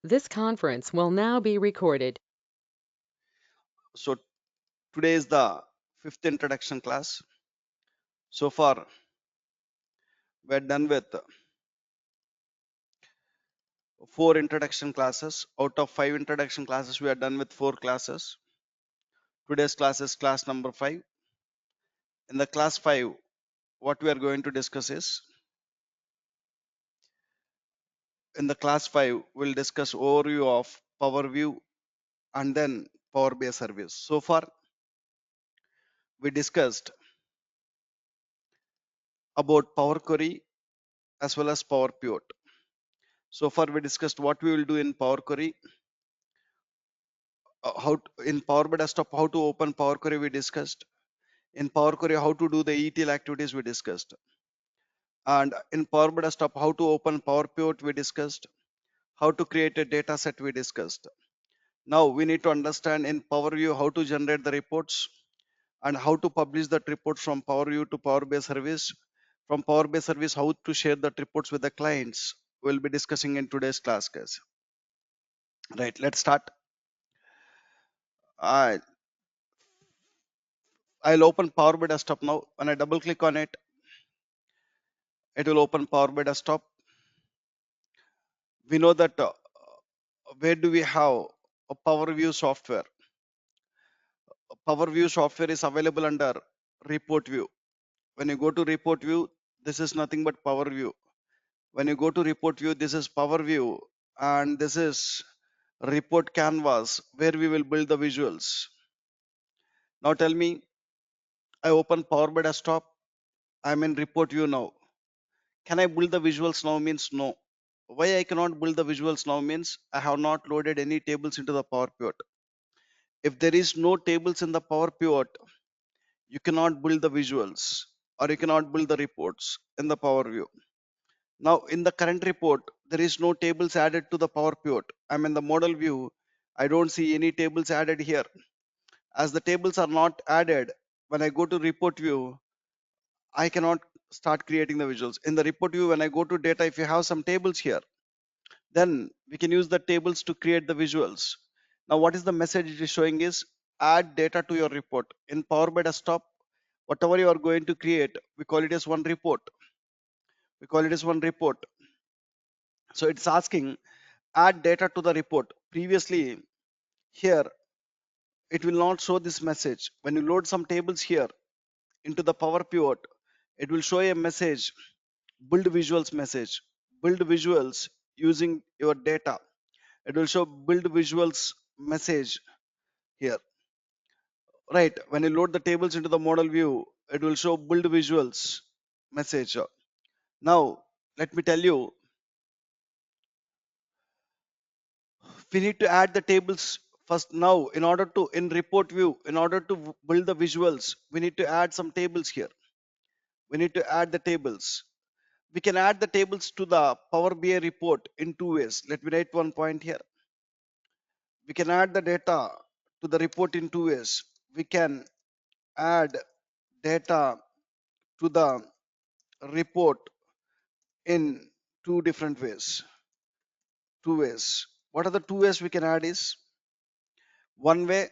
This conference will now be recorded. So today is the fifth introduction class. So far, we're done with four introduction classes. Out of five introduction classes, we are done with four classes. Today's class is class number 5. In the class 5, what we are going to discuss is, in the class 5, we'll discuss overview of Power View and then Power BI service. So far, we discussed about Power Query as well as Power Pivot. So far, we discussed what we will do in Power Query, in Power BI Desktop, how to open Power Query we discussed. In Power Query, how to do the ETL activities we discussed. And in Power BI Desktop, how to open Power Pivot we discussed. How to create a data set we discussed. Now we need to understand in Power View how to generate the reports and how to publish that report from Power View to Power BI service. From Power BI service, how to share that reports with the clients. We'll be discussing in today's class, guys. Right, let's start. I I'll open Power BI Desktop now. When I double click on it, it will open Power BI Desktop. We know that where do we have a Power View software? Power View software is available under Report View. When you go to Report View, this is nothing but Power View. When you go to Report View, this is Power View, and this is Report Canvas where we will build the visuals. Now tell me, I open Power BI Desktop. I'm in Report View now. Can I build the visuals now? Means no. Why I cannot build the visuals now means I have not loaded any tables into the Power Pivot. If there is no tables in the Power Pivot, you cannot build the visuals or you cannot build the reports in the Power View. Now in the current report, there is no tables added to the Power Pivot. I'm in the model view. I don't see any tables added here. As the tables are not added, when I go to report view, I cannot start creating the visuals. In the report view, when I go to data, if you have some tables here, then we can use the tables to create the visuals. Now, what is the message it is showing is add data to your report. In Power BI Desktop, whatever you are going to create, we call it as one report. We call it as one report. So it's asking add data to the report. Previously, here, it will not show this message. When you load some tables here into the Power Pivot, it will show a message, build visuals message, build visuals using your data. It will show build visuals message here, right? When you load the tables into the model view, it will show build visuals message. Now let me tell you, we need to add the tables first. Now in order to, in report view, in order to build the visuals, we need to add some tables here. We need to add the tables. We can add the tables to the Power BI report in two ways. Let me write one point here. We can add the data to the report in two ways. We can add data to the report in two different ways. Two ways. What are the two ways we can add is, one way,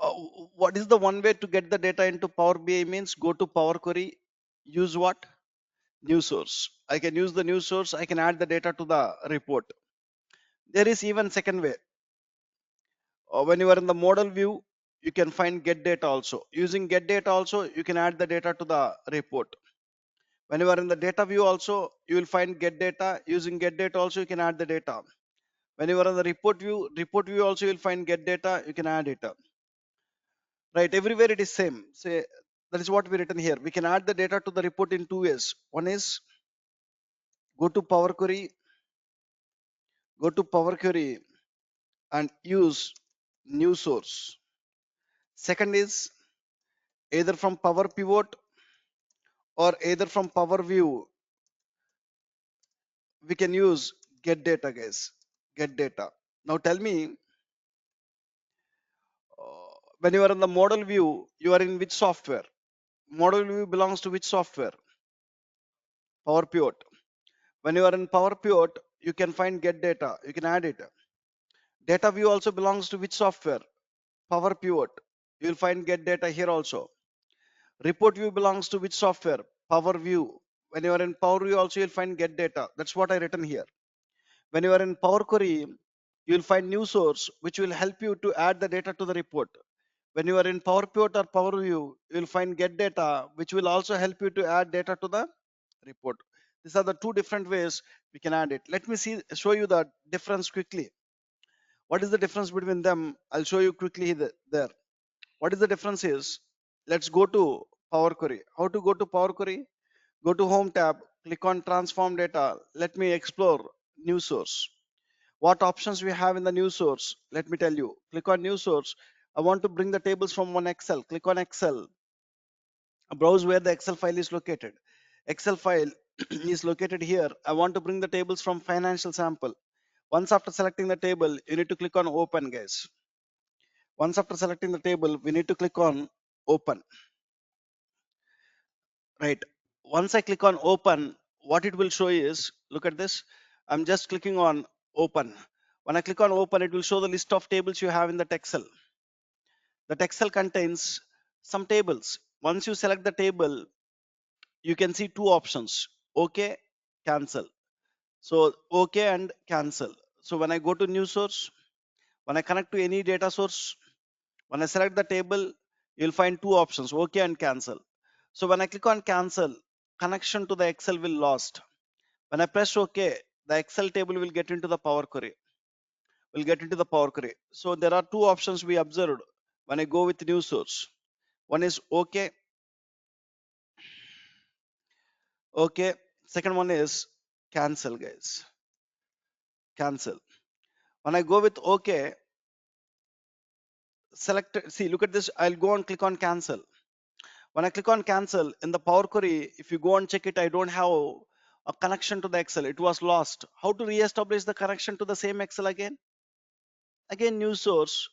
uh, what is the one way to get the data into Power BI means go to Power Query, use what? New source. I can use the new source, I can add the data to the report. There is even second way. When you are in the model view, you can find get data also. Using get data also, you can add the data to the report. When you are in the data view also, you will find get data. Using get data also, you can add the data. When you are on the report view also, you'll find get data, you can add data. Right, everywhere it is same. Say that is what we written here. We can add the data to the report in two ways. One is go to Power Query, and use new source. Second is either from Power Pivot or either from Power View, we can use get data, guys. Get data. Now tell me, when you are in the model view, you are in which software? Model view belongs to which software? Power Pivot. When you are in Power Pivot, you can find get data. You can add it. Data view also belongs to which software? Power Pivot. You will find get data here also. Report view belongs to which software? Power View. When you are in Power View also you'll find get data. That's what I written here. When you are in Power Query, you'll find new source which will help you to add the data to the report. When you are in Power Pivot or Power View, you'll find get data which will also help you to add data to the report. These are the two different ways we can add it. Let me show you the difference quickly. What is the difference between them? I'll show you quickly there. What is the difference is, let's go to Power Query. How to go to Power Query? Go to Home tab, click on Transform Data. Let me explore New Source. What options we have in the new source? Let me tell you. Click on New Source. I want to bring the tables from one Excel. Click on Excel. Browse where the Excel file is located. Excel file is located here. I want to bring the tables from financial sample. Once after selecting the table, you need to click on Open, guys. Once after selecting the table, we need to click on Open. Right. Once I click on Open, what it will show is, look at this. I'm just clicking on Open. When I click on Open, it will show the list of tables you have in the Excel. The Excel contains some tables. Once you select the table, you can see two options: OK, cancel. So OK and cancel. So when I go to new source, when I connect to any data source, when I select the table, you'll find two options: OK and cancel. So when I click on cancel, connection to the Excel will lost. When I press OK, the Excel table will get into the Power Query. Will get into the Power Query. So there are two options we observed when I go with new source. One is OK. OK. Second one is cancel, guys. Cancel. When I go with OK, select, see, look at this. I'll go and click on cancel. When I click on cancel in the Power Query, if you go and check it, I don't have a connection to the Excel. It was lost. How to re-establish the connection to the same Excel again? Again, new source,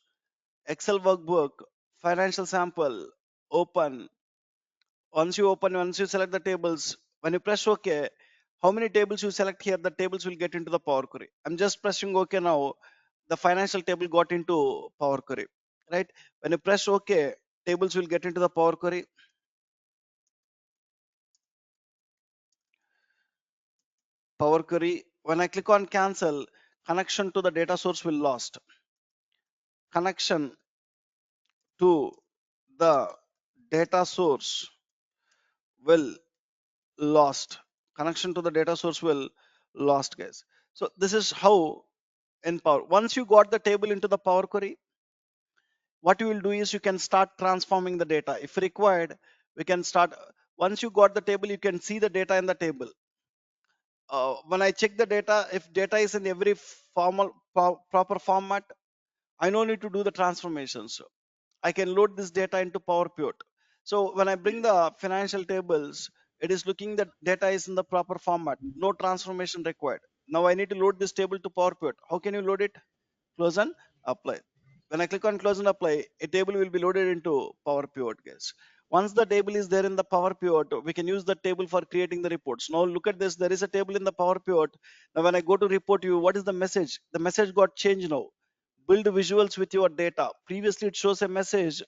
Excel workbook, financial sample, open. Once you select the tables, when you press OK, how many tables you select here, the tables will get into the Power Query. I'm just pressing OK now. The financial table got into Power Query, right? When you press OK, tables will get into the Power Query. Power Query. When I click on cancel, connection to the data source will lost. Connection to the data source will lost. Connection to the data source will lost, guys. So this is how in Power. Once you got the table into the Power Query, what you will do is you can start transforming the data. If required, we can start. Once you got the table, you can see the data in the table. When I check the data, if data is in every proper format, I no need to do the transformations. I can load this data into Power Pivot. So when I bring the financial tables, it is looking that data is in the proper format, no transformation required. Now I need to load this table to Power Pivot. How can you load it? Close and apply. When I click on close and apply, a table will be loaded into Power Pivot, guys. Once the table is there in the Power Pivot, we can use the table for creating the reports. Now look at this. There is a table in the Power Pivot. Now when I go to report view, what is the message? The message got changed now. Build visuals with your data. Previously it shows a message,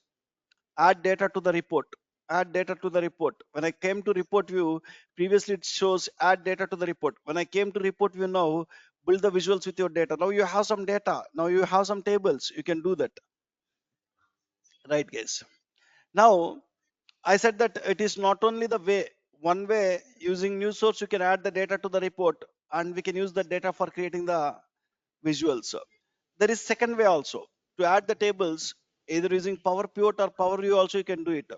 add data to the report. Add data to the report. When I came to report view, previously it shows add data to the report. When I came to report view now, build the visuals with your data. Now you have some data. Now you have some tables. You can do that. Right, guys. Now I said that it is not only the way, one way using new source, you can add the data to the report and we can use the data for creating the visuals. There is second way also to add the tables, either using Power Pivot or Power View also you can do it.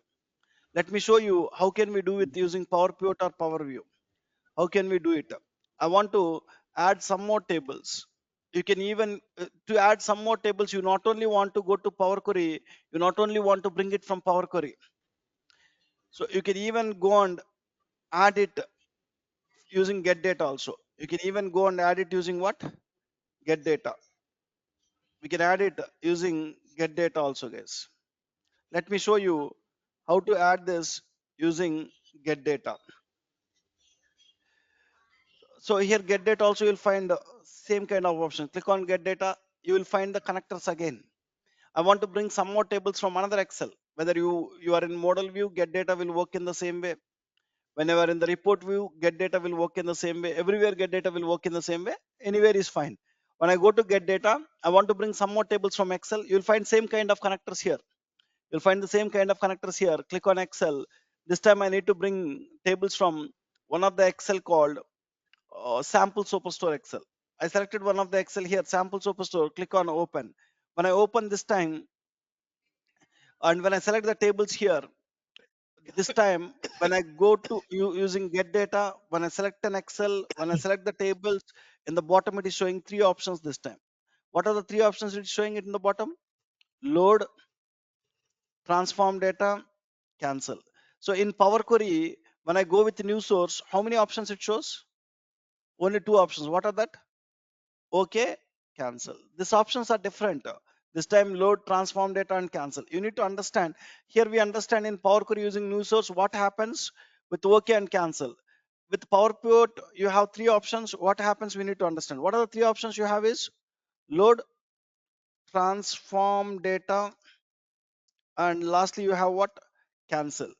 Let me show you how can we do it using Power Pivot or Power View. How can we do it? I want to add some more tables. You can even to add some more tables, you not only want to go to Power Query, you not only want to bring it from Power Query. So you can even go and add it using get data also. You can even go and add it using what? Get data. We can add it using get data also, guys. Let me show you how to add this using get data. So here get data also you'll find same kind of option. Click on get data. You will find the connectors again. I want to bring some more tables from another Excel. Whether you are in model view, get data will work in the same way. Whenever in the report view, get data will work in the same way. Everywhere get data will work in the same way. Anywhere is fine. When I go to get data, I want to bring some more tables from Excel. You'll find same kind of connectors here. You'll find the same kind of connectors here. Click on Excel. This time I need to bring tables from one of the Excel called sample superstore Excel. I selected one of the Excel here, sample superstore. Click on open. When I open this time, and when I select the tables here, this time when I go to using get data, when I select an Excel, when I select the tables, in the bottom it is showing three options this time. What are the three options it's showing it in the bottom? Load, transform data, cancel. So in Power Query, when I go with new source, how many options it shows? Only two options. What are that? Okay, cancel. These options are different. This time load, transform data and cancel. You need to understand. Here we understand in Power Query using new source what happens with OK and cancel. With Power Pivot, you have three options. What happens we need to understand. What are the three options you have is load, transform data, and lastly you have what? Cancel.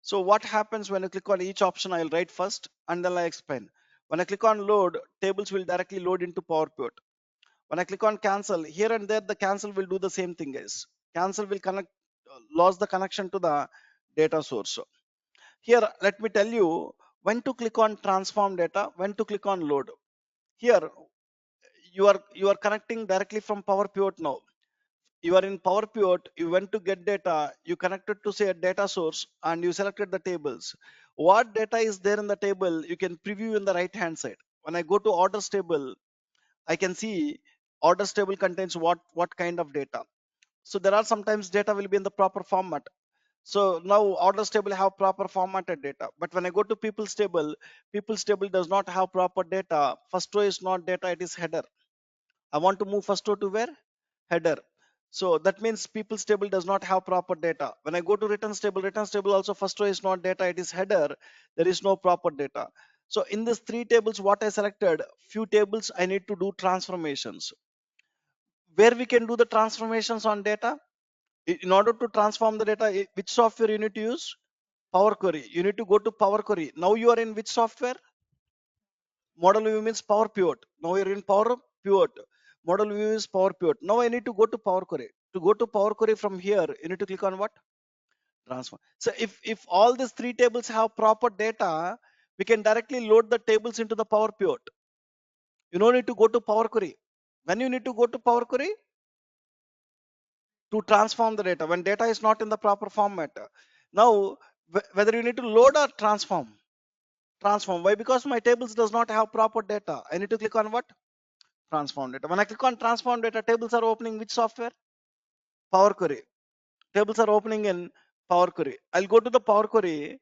So what happens when you click on each option? I'll write first and then I explain. When I click on load, tables will directly load into Power Pivot. When I click on cancel, here and there the cancel will do the same thing, guys. Cancel will connect, lose the connection to the data source. Here let me tell you when to click on transform data, when to click on load. Here you are connecting directly from Power Pivot. Now you are in Power Pivot, you went to get data, you connected to say a data source and you selected the tables. What data is there in the table you can preview in the right hand side. When I go to orders table, I can see orders table contains what kind of data. So there are sometimes data will be in the proper format. So now orders table have proper formatted data. But when I go to people's table does not have proper data. First row is not data, it is header. I want to move first row to where? Header. So that means people's table does not have proper data. When I go to returns table also first row is not data, it is header. There is no proper data. So in these three tables, what I selected, few tables I need to do transformations. Where we can do the transformations on data? In order to transform the data, which software you need to use? Power Query. You need to go to Power Query. Now you are in which software? Model view means Power Pivot. Now you're in Power Pivot. Model view is Power Pivot. Now I need to go to Power Query. To go to Power Query from here, you need to click on what? Transform. So if all these three tables have proper data, we can directly load the tables into the Power Pivot. You don't need to go to Power Query. When you need to go to Power Query? To transform the data. When data is not in the proper format. Now, whether you need to load or transform. Why? Because my tables does not have proper data. I need to click on what? Transform data. When I click on transform data, tables are opening which software? Power Query. Tables are opening in Power Query. I'll go to the Power Query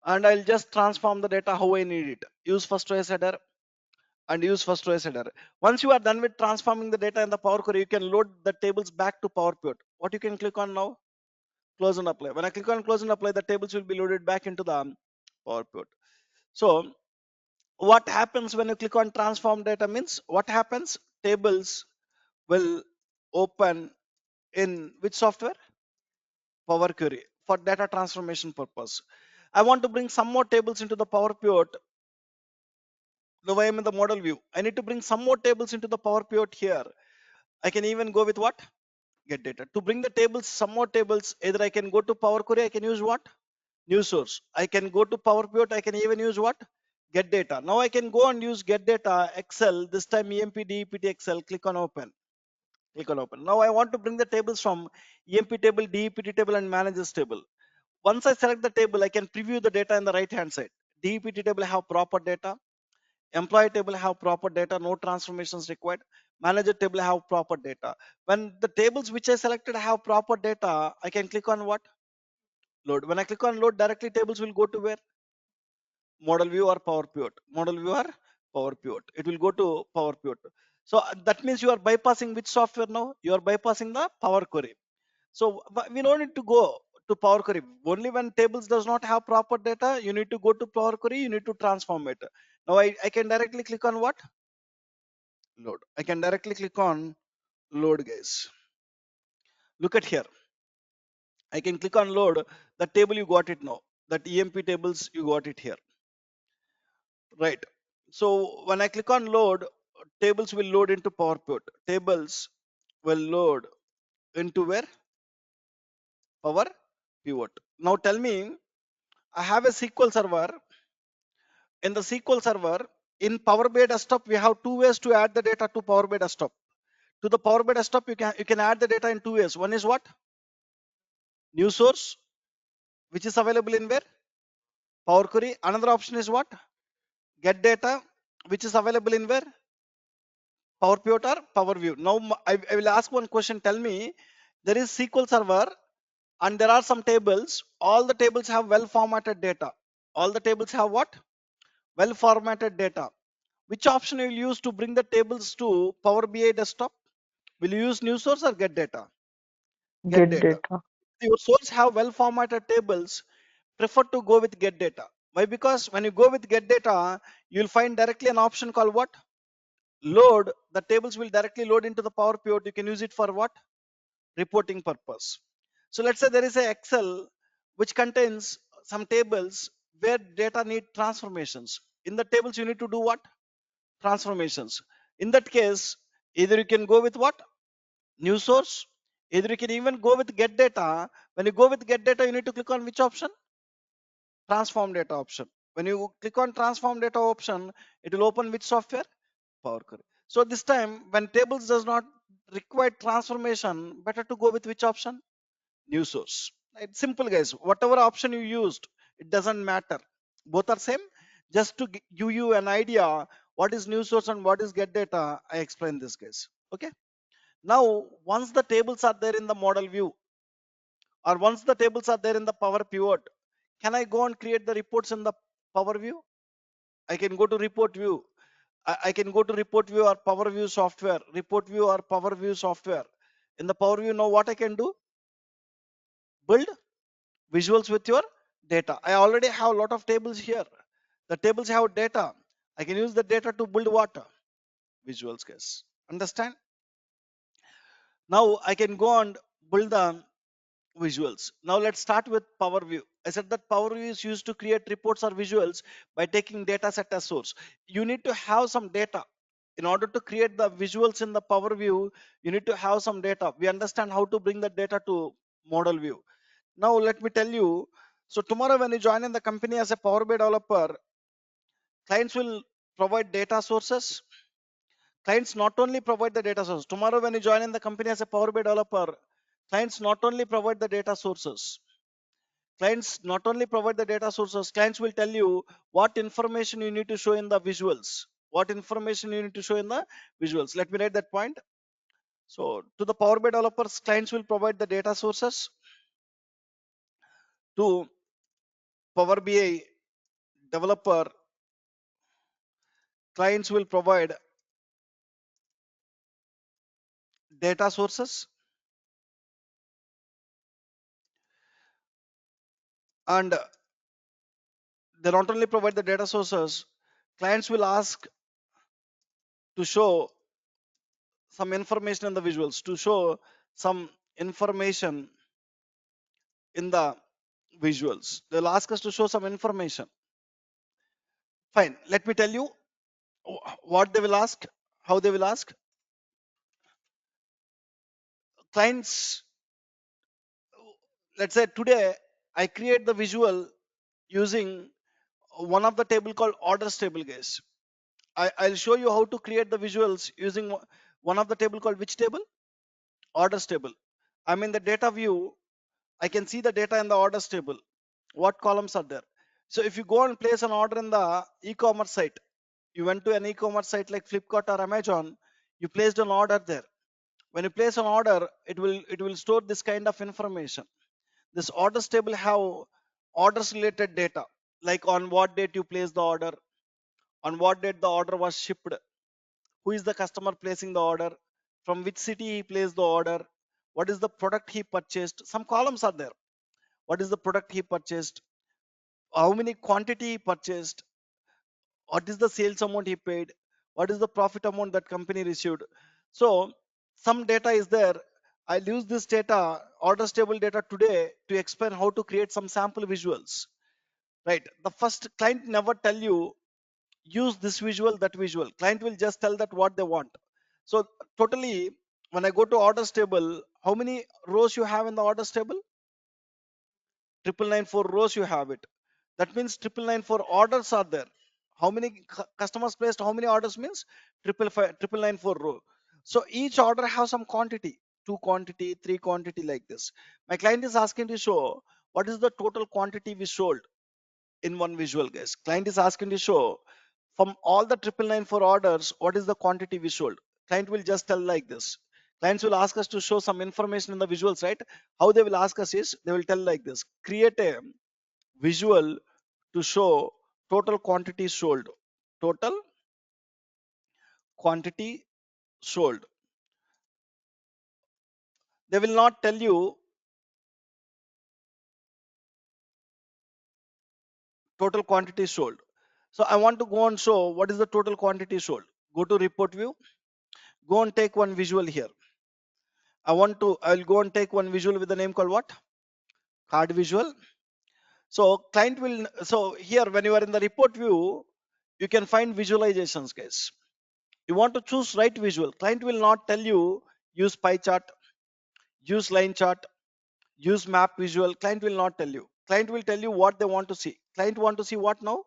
and I'll just transform the data how I need it. Use first row as header and use first row as header. Once you are done with transforming the data in the Power Query, you can load the tables back to Power Pivot. What you can click on now? Close and apply. When I click on close and apply, the tables will be loaded back into the Power Pivot. So what happens when you click on transform data means what happens? Tables will open in which software? Power Query for data transformation purpose. I want to bring some more tables into the Power Pivot. Now I am in the model view. I need to bring some more tables into the Power Pivot here. I can even go with what? Get data. To bring the tables, some more tables, either I can go to Power Query, I can use what? New source. I can go to Power Pivot, I can even use what? Get data. Now I can go and use get data, Excel, this time EMP, DEPT, Excel, click on open. Click on open. Now I want to bring the tables from EMP table, DEPT table and managers table. Once I select the table, I can preview the data in the right hand side. DEPT table have proper data. Employee table have proper data, no transformations required. Manager table have proper data. When the tables which I selected have proper data, I can click on what? Load. When I click on load, directly tables will go to where? Model view or Power Pivot. Model view or Power Pivot. It will go to Power Pivot. So that means you are bypassing which software now? You are bypassing the Power Query. So we don't need to go to Power Query. Only when tables does not have proper data, you need to go to Power Query, you need to transform it. Now I can directly click on what? Load. I can directly click on load, guys. Look at here. I can click on load. The table you got it now. That EMP tables you got it here. Right. So when I click on load, tables will load into PowerPoint. Tables will load into where? Power Pivot. Now tell me, I have a SQL server. In the SQL server, in Power BI Desktop, we have two ways to add the data to Power BI Desktop. To the Power BI Desktop, you can add the data in two ways. One is what? New source, which is available in where? Power Query. Another option is what? Get data, which is available in where? Power Pivot or Power View. Now I will ask one question. Tell me, there is SQL Server and there are some tables. All the tables have well formatted data. All the tables have what? Well formatted data. Which option you will use to bring the tables to Power BI Desktop? Will you use new source or get data? Get Get data. data. If your source have well formatted tables, prefer to go with get data. Why? Because when you go with get data, you'll find directly an option called what? Load. The tables will directly load into the Power Pivot. You can use it for what? Reporting purpose. So let's say there is a Excel which contains some tables where data need transformations. In the tables, you need to do what? Transformations. In that case, either you can go with what? New source. Either you can even go with get data. When you go with get data, you need to click on which option? Transform data option. When you click on transform data option, it will open which software? Power Query. So this time, when tables does not require transformation, better to go with which option? New source. It's simple, guys. Whatever option you used, it doesn't matter. Both are same. Just to give you an idea what is new source and what is get data, I explain this, guys. Okay. Now, once the tables are there in the model view, or once the tables are there in the Power Pivot, can I go and create the reports in the Power View? I can go to report view. I can go to report view or Power View software, report view or Power View software. In the Power View, now what I can do? Build visuals with your data. I already have a lot of tables here. The tables have data. I can use the data to build what? Visuals, guys. Understand? Now I can go and build the visuals. Now let's start with Power View. I said that Power View is used to create reports or visuals by taking data set as source. You need to have some data. In order to create the visuals in the Power View, you need to have some data. We understand how to bring the data to model view. Now let me tell you. So tomorrow when you join in the company as a Power BI developer, clients will provide data sources. Clients not only provide the data source. Tomorrow when you join in the company as a Power BI developer, clients not only provide the data sources. Clients not only provide the data sources, clients will tell you what information you need to show in the visuals. What information you need to show in the visuals. Let me write that point. So to the Power BI developers, clients will provide the data sources. To Power BI developer, clients will provide data sources, and they not only provide the data sources, clients will ask to show some information in the visuals, to show some information in the visuals. They'll ask us to show some information. Fine. Let me tell you what they will ask, how they will ask. Clients, let's say today I create the visual using one of the table called orders table, guys. I'll show you how to create the visuals using one of the table called which table? Orders table. I'm in the data view. I can see the data in the orders table. What columns are there? So if you go and place an order in the e-commerce site, you went to an e-commerce site like Flipkart or Amazon, you placed an order there. When you place an order, it will store this kind of information. This orders table have orders related data, like on what date you place the order, on what date the order was shipped, who is the customer placing the order, from which city he placed the order, what is the product he purchased. Some columns are there. What is the product he purchased, how many quantity he purchased, what is the sales amount he paid, what is the profit amount that company received. So some data is there. I'll use this data, orders table data today, to explain how to create some sample visuals. Right, the first, client never tell you use this visual, that visual. Client will just tell that what they want. So totally, when I go to orders table, how many rows you have in the orders table? 994 rows you have it. That means 994 orders are there. How many customers placed how many orders means 994 row. So each order has some quantity, two quantity, three quantity, like this. My client is asking to show what is the total quantity we sold in one visual, guys. Client is asking to show from all the 994 orders what is the quantity we sold. Client will just tell like this. Clients will ask us to show some information in the visuals, right? How they will ask us is, they will tell like this: create a visual to show total quantity sold. Total quantity sold. They will not tell you total quantity sold. So I want to go and show what is the total quantity sold. Go to report view, go and take one visual here. I'll go and take one visual with the name called what? Card visual. So client will, so here when you are in the report view, you can find visualizations, guys. You want to choose right visual. Client will not tell you use pie chart, use line chart, use map visual. Client will not tell you. Client will tell you what they want to see. Client want to see what now?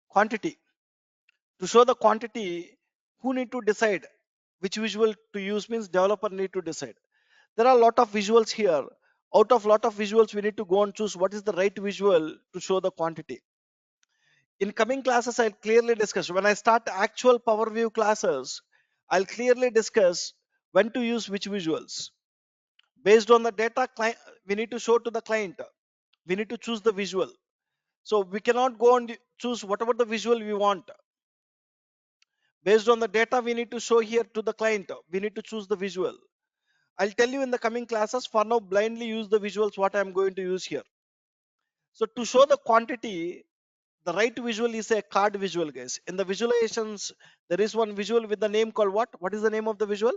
Quantity. To show the quantity, who need to decide which visual to use means developer need to decide. There are a lot of visuals here. Out of lot of visuals, we need to go and choose what is the right visual to show the quantity. In coming classes, I'll clearly discuss. When I start actual Power View classes, I'll clearly discuss when to use which visuals. Based on the data we need to show to the client, we need to choose the visual. So we cannot go and choose whatever the visual we want. Based on the data we need to show here to the client, we need to choose the visual. I'll tell you in the coming classes. For now, blindly use the visuals what I'm going to use here. So to show the quantity, the right visual is a card visual, guys. In the visualizations, there is one visual with the name called what? What is the name of the visual?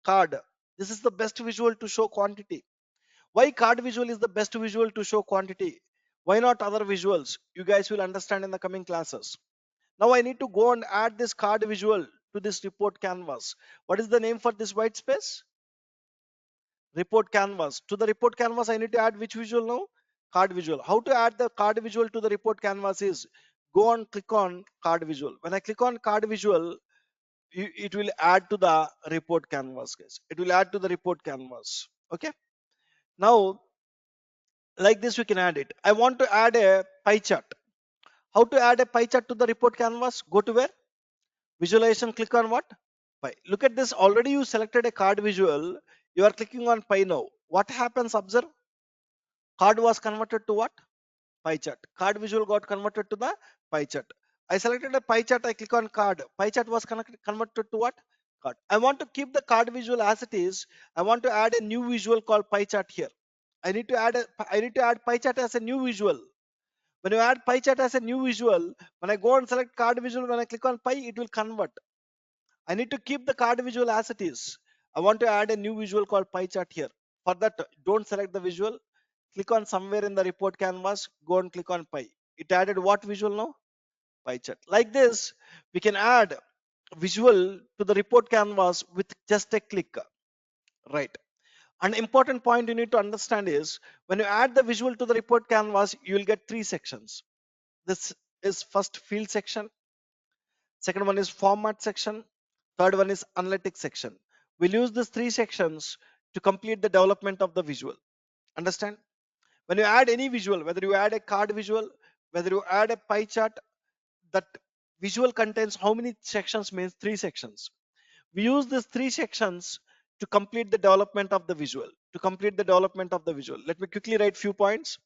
Card. This is the best visual to show quantity. Why card visual is the best visual to show quantity? Why not other visuals? You guys will understand in the coming classes. Now I need to go and add this card visual to this report canvas. What is the name for this white space? Report canvas. To the report canvas, I need to add which visual now? Card visual. How to add the card visual to the report canvas is go and click on card visual. When I click on card visual, it will add to the report canvas, guys. It will add to the report canvas. Okay. Now, like this, we can add it. I want to add a pie chart. How to add a pie chart to the report canvas? Go to where? Visualization. Click on what? Pie. Look at this. Already you selected a card visual. You are clicking on pie now. What happens? Observe. Card was converted to what? Pie chart. Card visual got converted to the pie chart. I selected a pie chart. I click on card. Pie chart was converted to what? Card. I want to keep the card visual as it is. I want to add a new visual called pie chart here. I need to add pie chart as a new visual. When you add pie chart as a new visual, when I go and select card visual, when I click on pie, it will convert. I need to keep the card visual as it is. I want to add a new visual called pie chart here. For that, don't select the visual. Click on somewhere in the report canvas, go and click on pie. It added what visual now? Pie chart. Like this, we can add visual to the report canvas with just a click. Right. An important point you need to understand is when you add the visual to the report canvas, you will get three sections. This is first field section, second one is format section, third one is analytics section. We'll use these three sections to complete the development of the visual. Understand? When you add any visual, whether you add a card visual, whether you add a pie chart, that visual contains how many sections means three sections. We use these three sections to complete the development of the visual. Let me quickly write few points.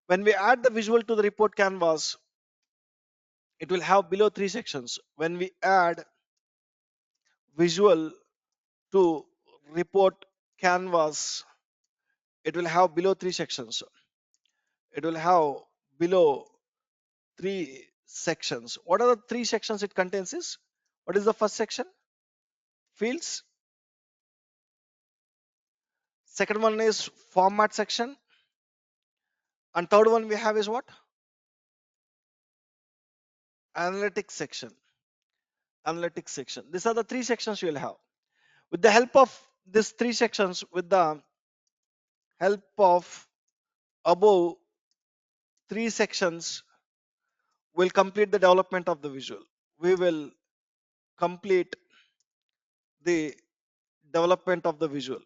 When we add the visual to the report canvas, it will have below three sections. When we add visual to report canvas, it will have below three sections. It will have below three sections. What are the three sections it contains is? What is the first section? Fields. Second one is format section. And third one we have is what? Analytics section. Analytics section. These are the three sections you will have. With the help of these three sections, with the help of above three sections, we'll complete the development of the visual. We will complete the development of the visual.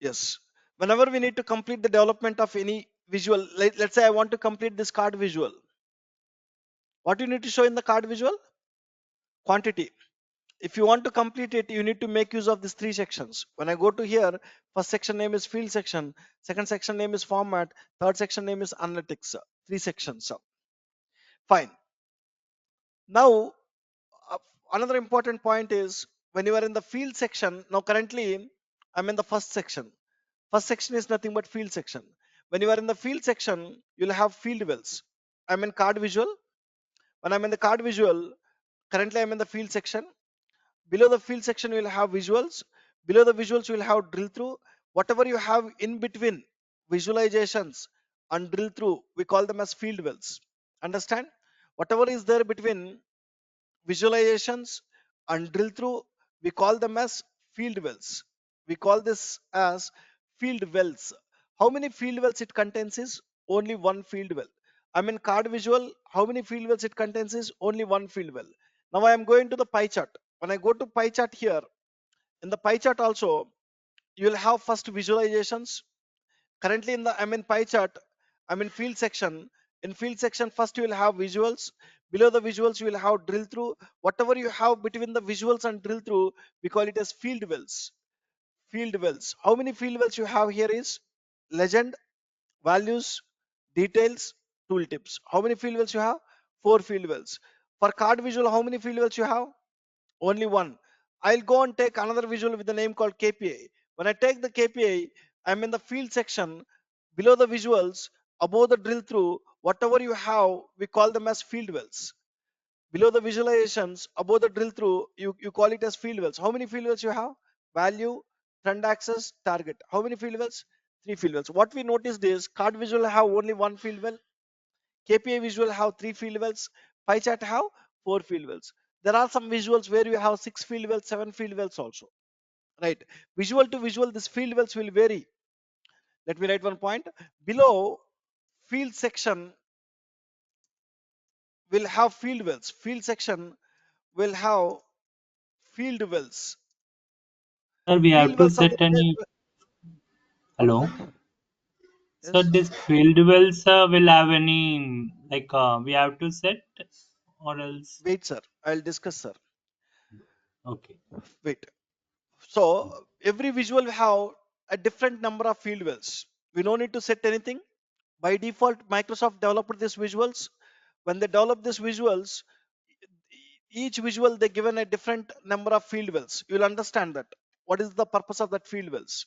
Yes. Whenever we need to complete the development of any visual, let's say I want to complete this card visual. What you need to show in the card visual? Quantity. If you want to complete it, you need to make use of these three sections. When I go to here, first section name is field section, second section name is format, third section name is analytics. Three sections. Fine. Now, uh, another important point is when you are in the field section, now currently I'm in the first section. First section is nothing but field section. When you are in the field section, you'll have field wells. I'm in card visual. When I'm in the card visual, currently I'm in the field section. Below the field section, you will have visuals. Below the visuals, you will have drill through. Whatever you have in between visualizations and drill through, we call them as field wells. Understand? Whatever is there between visualizations and drill through, we call them as field wells. We call this as field wells. How many field wells it contains is only one field well. I mean card visual, how many field wells it contains is only one field well. Now I am going to the pie chart. When I go to pie chart here, in the pie chart also, you will have first visualizations. Currently in the I'm in pie chart, I'm in field section. In field section, first you will have visuals. Below the visuals, you will have drill through. Whatever you have between the visuals and drill through, we call it as field wells. Field wells. How many field wells you have here is legend, values, details, tooltips. How many field wells you have? Four field wells. For card visual, how many field wells you have? Only one. I'll go and take another visual with the name called KPI. When I take the KPI, I'm in the field section. Below the visuals, above the drill through, whatever you have, we call them as field wells. Below the visualizations, above the drill through, you call it as field wells. How many field wells you have? Value, trend axis, target. How many field wells? Three field wells. What we noticed is card visual have only one field well. KPI visual have three field wells. Pie chart have four field wells. There are some visuals where you have six field wells, seven field wells also. Right. Visual to visual, this field wells will vary. Let me write one point. Below field section will have field wells. Field section will have field wells. Sir, we have Field to wells are set the any. Hello. So yes. this field wells will have any we have to set or else. Wait, sir. I'll discuss, sir. Okay. Wait. So every visual will have a different number of field wells. We don't need to set anything. By default, Microsoft developed these visuals. When they develop these visuals, each visual they given a different number of field wells. You'll understand that. What is the purpose of that field wells?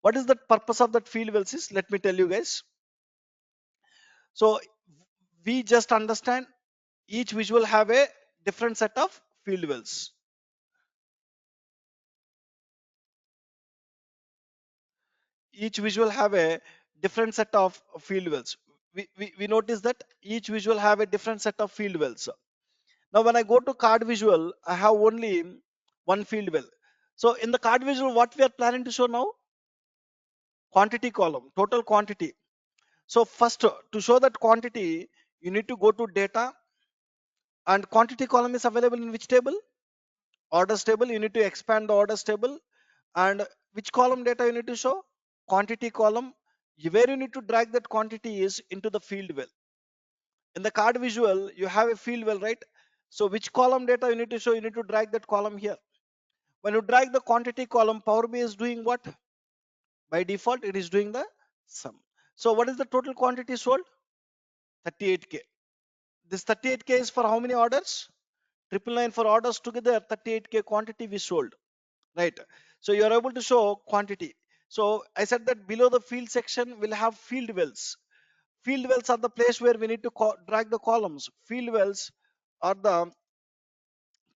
What is the purpose of that field wells is? Let me tell you guys. So we just understand each visual have a different set of field wells. Each visual have a different set of field wells. We notice that each visual have a different set of field wells. Now when I go to card visual, I have only one field well. So in the card visual, what we are planning to show now? Quantity column, total quantity. So first to show that quantity, you need to go to data, and quantity column is available in which table? Orders table. You need to expand the orders table. And which column data you need to show? Quantity column. Where you need to drag that quantity is into the field well. In the card visual, you have a field well, right? So which column data you need to show? You need to drag that column here. When you drag the quantity column, Power BI is doing what? By default, it is doing the sum. So what is the total quantity sold? 38K. This 38K is for how many orders? 999 for orders together, 38K quantity we sold. Right. So you are able to show quantity. So I said that below the field section we'll have field wells. Field wells are the place where we need to drag the columns. Field wells are the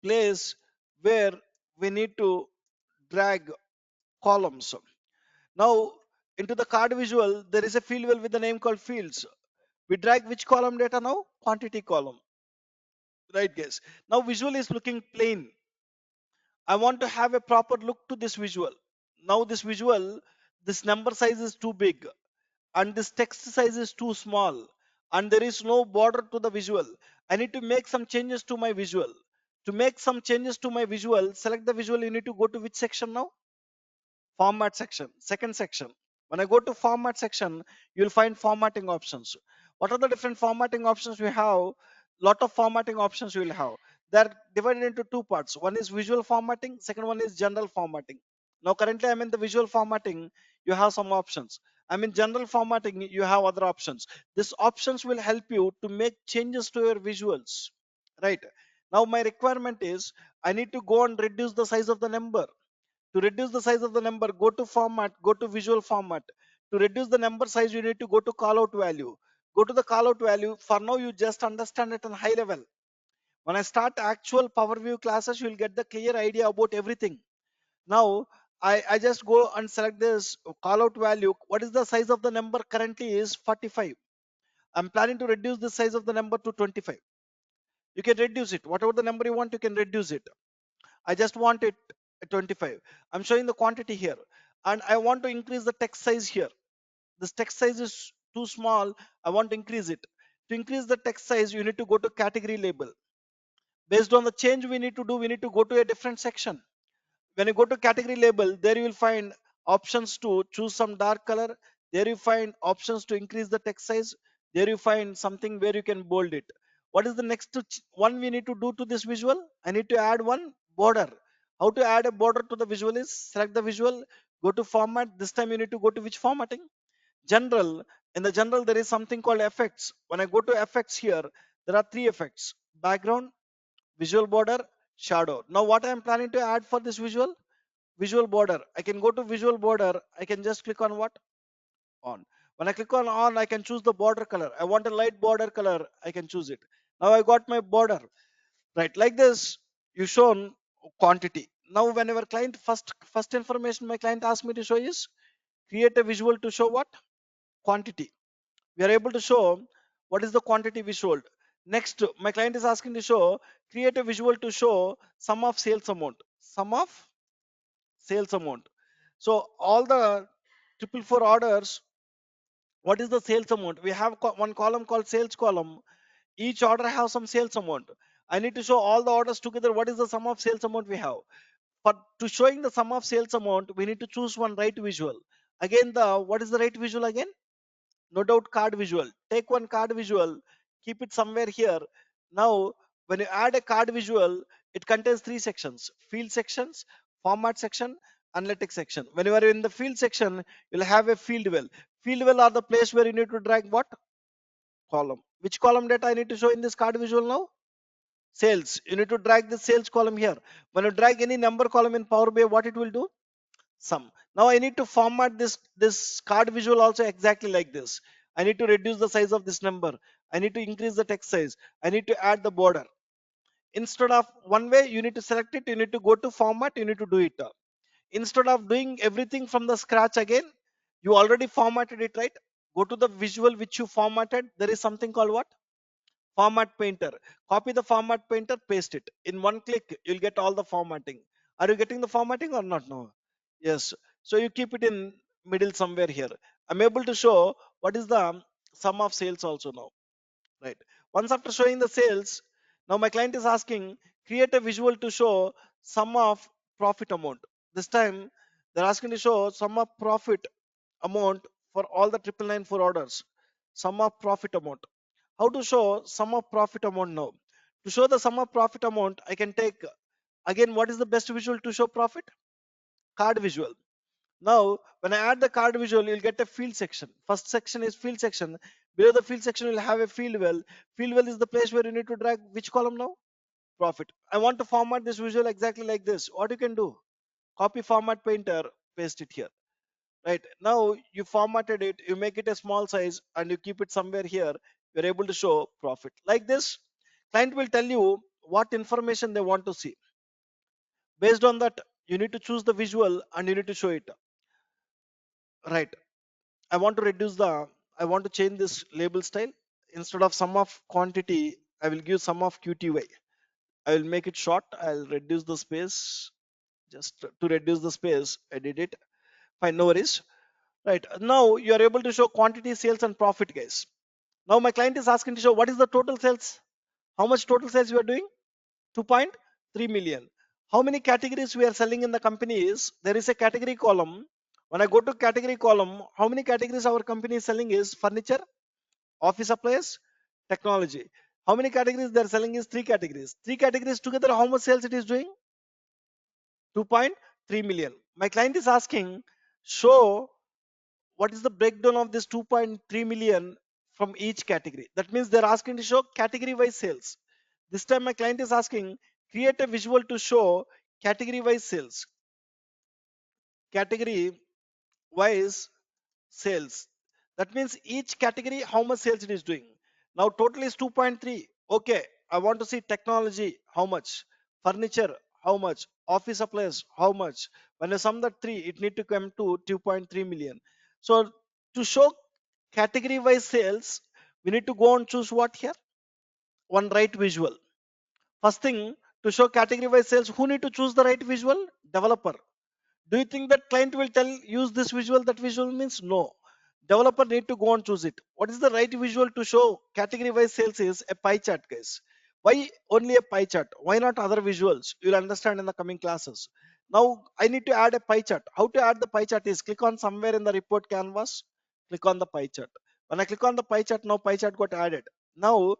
place where we need to drag columns. Now, into the card visual, there is a field well with the name called fields. We drag which column data now? Quantity column. Right, guys. Now, visual is looking plain. I want to have a proper look to this visual. Now, this visual, this number size is too big and this text size is too small and there is no border to the visual. I need to make some changes to my visual. To make some changes to my visual, select the visual. You need to go to which section now? Format section, second section. When I go to format section, you'll find formatting options. What are the different formatting options we have? Lot of formatting options you will have. They're divided into two parts. One is visual formatting, second one is general formatting. Now currently I'm in the visual formatting. You have some options. I'm in general formatting. You have other options. These options will help you to make changes to your visuals, right? Now my requirement is I need to go and reduce the size of the number. To reduce the size of the number, go to format, go to visual format. To reduce the number size, you need to go to callout value. Go to the callout value. For now, you just understand it on high level. When I start actual Power View classes, you will get the clear idea about everything. Now, I just go and select this callout value. What is the size of the number currently is 45. I'm planning to reduce the size of the number to 25. You can reduce it. Whatever the number you want, you can reduce it. I just want it at 25. I'm showing the quantity here and I want to increase the text size here. This text size is too small. I want to increase it. To increase the text size, you need to go to category label. Based on the change we need to do, we need to go to a different section. When you go to category label, there you will find options to choose some dark color. There you find options to increase the text size. There you find something where you can bold it. What is the next one we need to do to this visual? I need to add one border. How to add a border to the visual is select the visual, go to format. This time you need to go to which formatting? General. In the general, there is something called effects. When I go to effects here, there are three effects: background, visual border, shadow. Now what I am planning to add for this visual border, I can go to visual border. I can just click on what? On. When I click on, I can choose the border color. I want a light border color. I can choose it. Now I got my border, right? Like this, you shown quantity. Now whenever client first information my client asked me to show is create a visual to show what? Quantity. We are able to show what is the quantity we sold. Next, my client is asking to show create a visual to show sum of sales amount. Sum of sales amount. So all the triple four orders, what is the sales amount? We have one column called sales column. Each order has some sales amount. I need to show all the orders together. What is the sum of sales amount we have? For to showing the sum of sales amount, we need to choose one right visual. Again, the what is the right visual again? No doubt card visual. Take one card visual, keep it somewhere here. Now when you add a card visual, it contains three sections: field sections, format section, analytics section. When you are in the field section, you'll have a field well. Field well are the place where you need to drag what? Column. Which column data I need to show in this card visual now? Sales. You need to drag the sales column here. When you drag any number column in Power BI, what it will do? Sum. Now I need to format this card visual also exactly like this. I need to reduce the size of this number. I need to increase the text size. I need to add the border. Instead of one way, you need to select it. You need to go to format. You need to do it. Instead of doing everything from the scratch again, you already formatted it, right? Go to the visual which you formatted. There is something called what? Format painter. Copy the format painter, paste it. In one click, you'll get all the formatting. Are you getting the formatting or not? No. Yes. So you keep it in middle somewhere here. I'm able to show what is the sum of sales also now. Right. Once after showing the sales, now my client is asking, create a visual to show sum of profit amount. This time they're asking to show sum of profit amount for all the 9994 orders. Sum of profit amount. How to show sum of profit amount now? To show the sum of profit amount, I can take again what is the best visual to show profit? Card visual. Now, when I add the card visual, you'll get a field section. First section is field section. Below the field section, you'll have a field well. Field well is the place where you need to drag which column now? Profit. I want to format this visual exactly like this. What you can do? Copy format painter, paste it here. right? Now you formatted it, you make it a small size, and you keep it somewhere here. You're able to show profit like this. Client will tell you what information they want to see. Based on that, you need to choose the visual and you need to show it, right? I want to reduce the, I want to change this label style. Instead of sum of quantity, I will give sum of QTY. I will make it short. I'll reduce the space. Just to reduce the space, I did it. Fine, no worries. Right. Now you are able to show quantity, sales, and profit, guys. Now my client is asking to show what is the total sales. How much total sales you are doing? 2.3 million. How many categories we are selling in the company is, there is a category column. When I go to category column, how many categories our company is selling is furniture, office supplies, technology. How many categories they are selling is three categories. Three categories together, how much sales it is doing? 2.3 million. My client is asking, show what is the breakdown of this 2.3 million from each category. That means they're asking to show category wise sales. This time my client is asking, create a visual to show category wise sales. Category wise sales. That means each category, how much sales it is doing. Now total is 2.3. Okay, I want to see technology, how much? Furniture, how much? Office supplies, how much? When I sum that three, it need to come to 2.3 million. So to show category wise sales, we need to go and choose what here? One right visual. First thing, to show category wise sales, who need to choose the right visual? Developer. Do you think that client will tell use this visual, that visual means no? Developer need to go and choose it. What is the right visual to show category wise sales is a pie chart, guys. Why only a pie chart? Why not other visuals? You'll understand in the coming classes. Now I need to add a pie chart. How to add the pie chart is click on somewhere in the report canvas, click on the pie chart. When I click on the pie chart, now pie chart got added. Now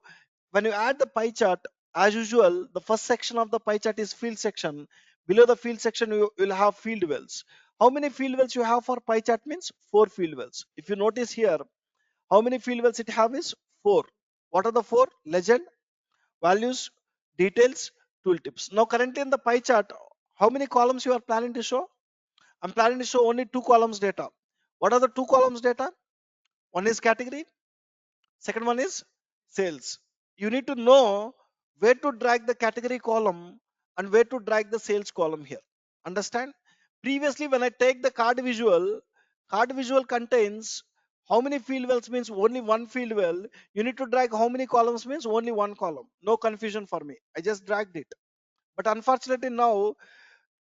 when you add the pie chart, as usual, the first section of the pie chart is field section. Below the field section, you will have field wells. How many field wells you have for pie chart means four field wells. If you notice here, how many field wells it have is four. What are the four? Legend, values, details, tooltips. Now currently in the pie chart, how many columns you are planning to show? I'm planning to show only two columns data. What are the two columns data? One is category, second one is sales. You need to know where to drag the category column and where to drag the sales column here. Understand? Previously, when I take the card visual contains how many field wells means only one field well. You need to drag how many columns means only one column. No confusion for me. I just dragged it. But unfortunately now,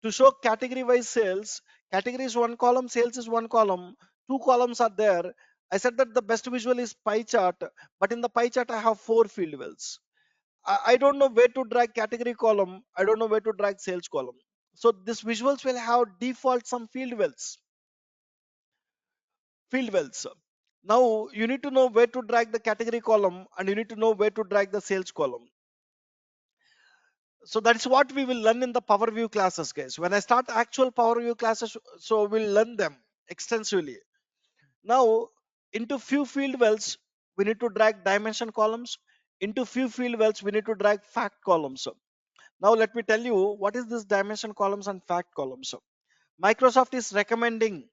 to show category wise sales, category is one column, sales is one column, two columns are there. I said that the best visual is pie chart, but in the pie chart I have four field wells. I don't know where to drag category column, I don't know where to drag sales column. So this visuals will have default some field wells. Now you need to know where to drag the category column and you need to know where to drag the sales column. So that's what we will learn in the Power View classes, guys. When I start actual Power View classes, so we'll learn them extensively. Now, into few field wells, we need to drag dimension columns. Into few field wells, we need to drag fact columns. Now, let me tell you what is this dimension columns and fact columns. Microsoft is recommending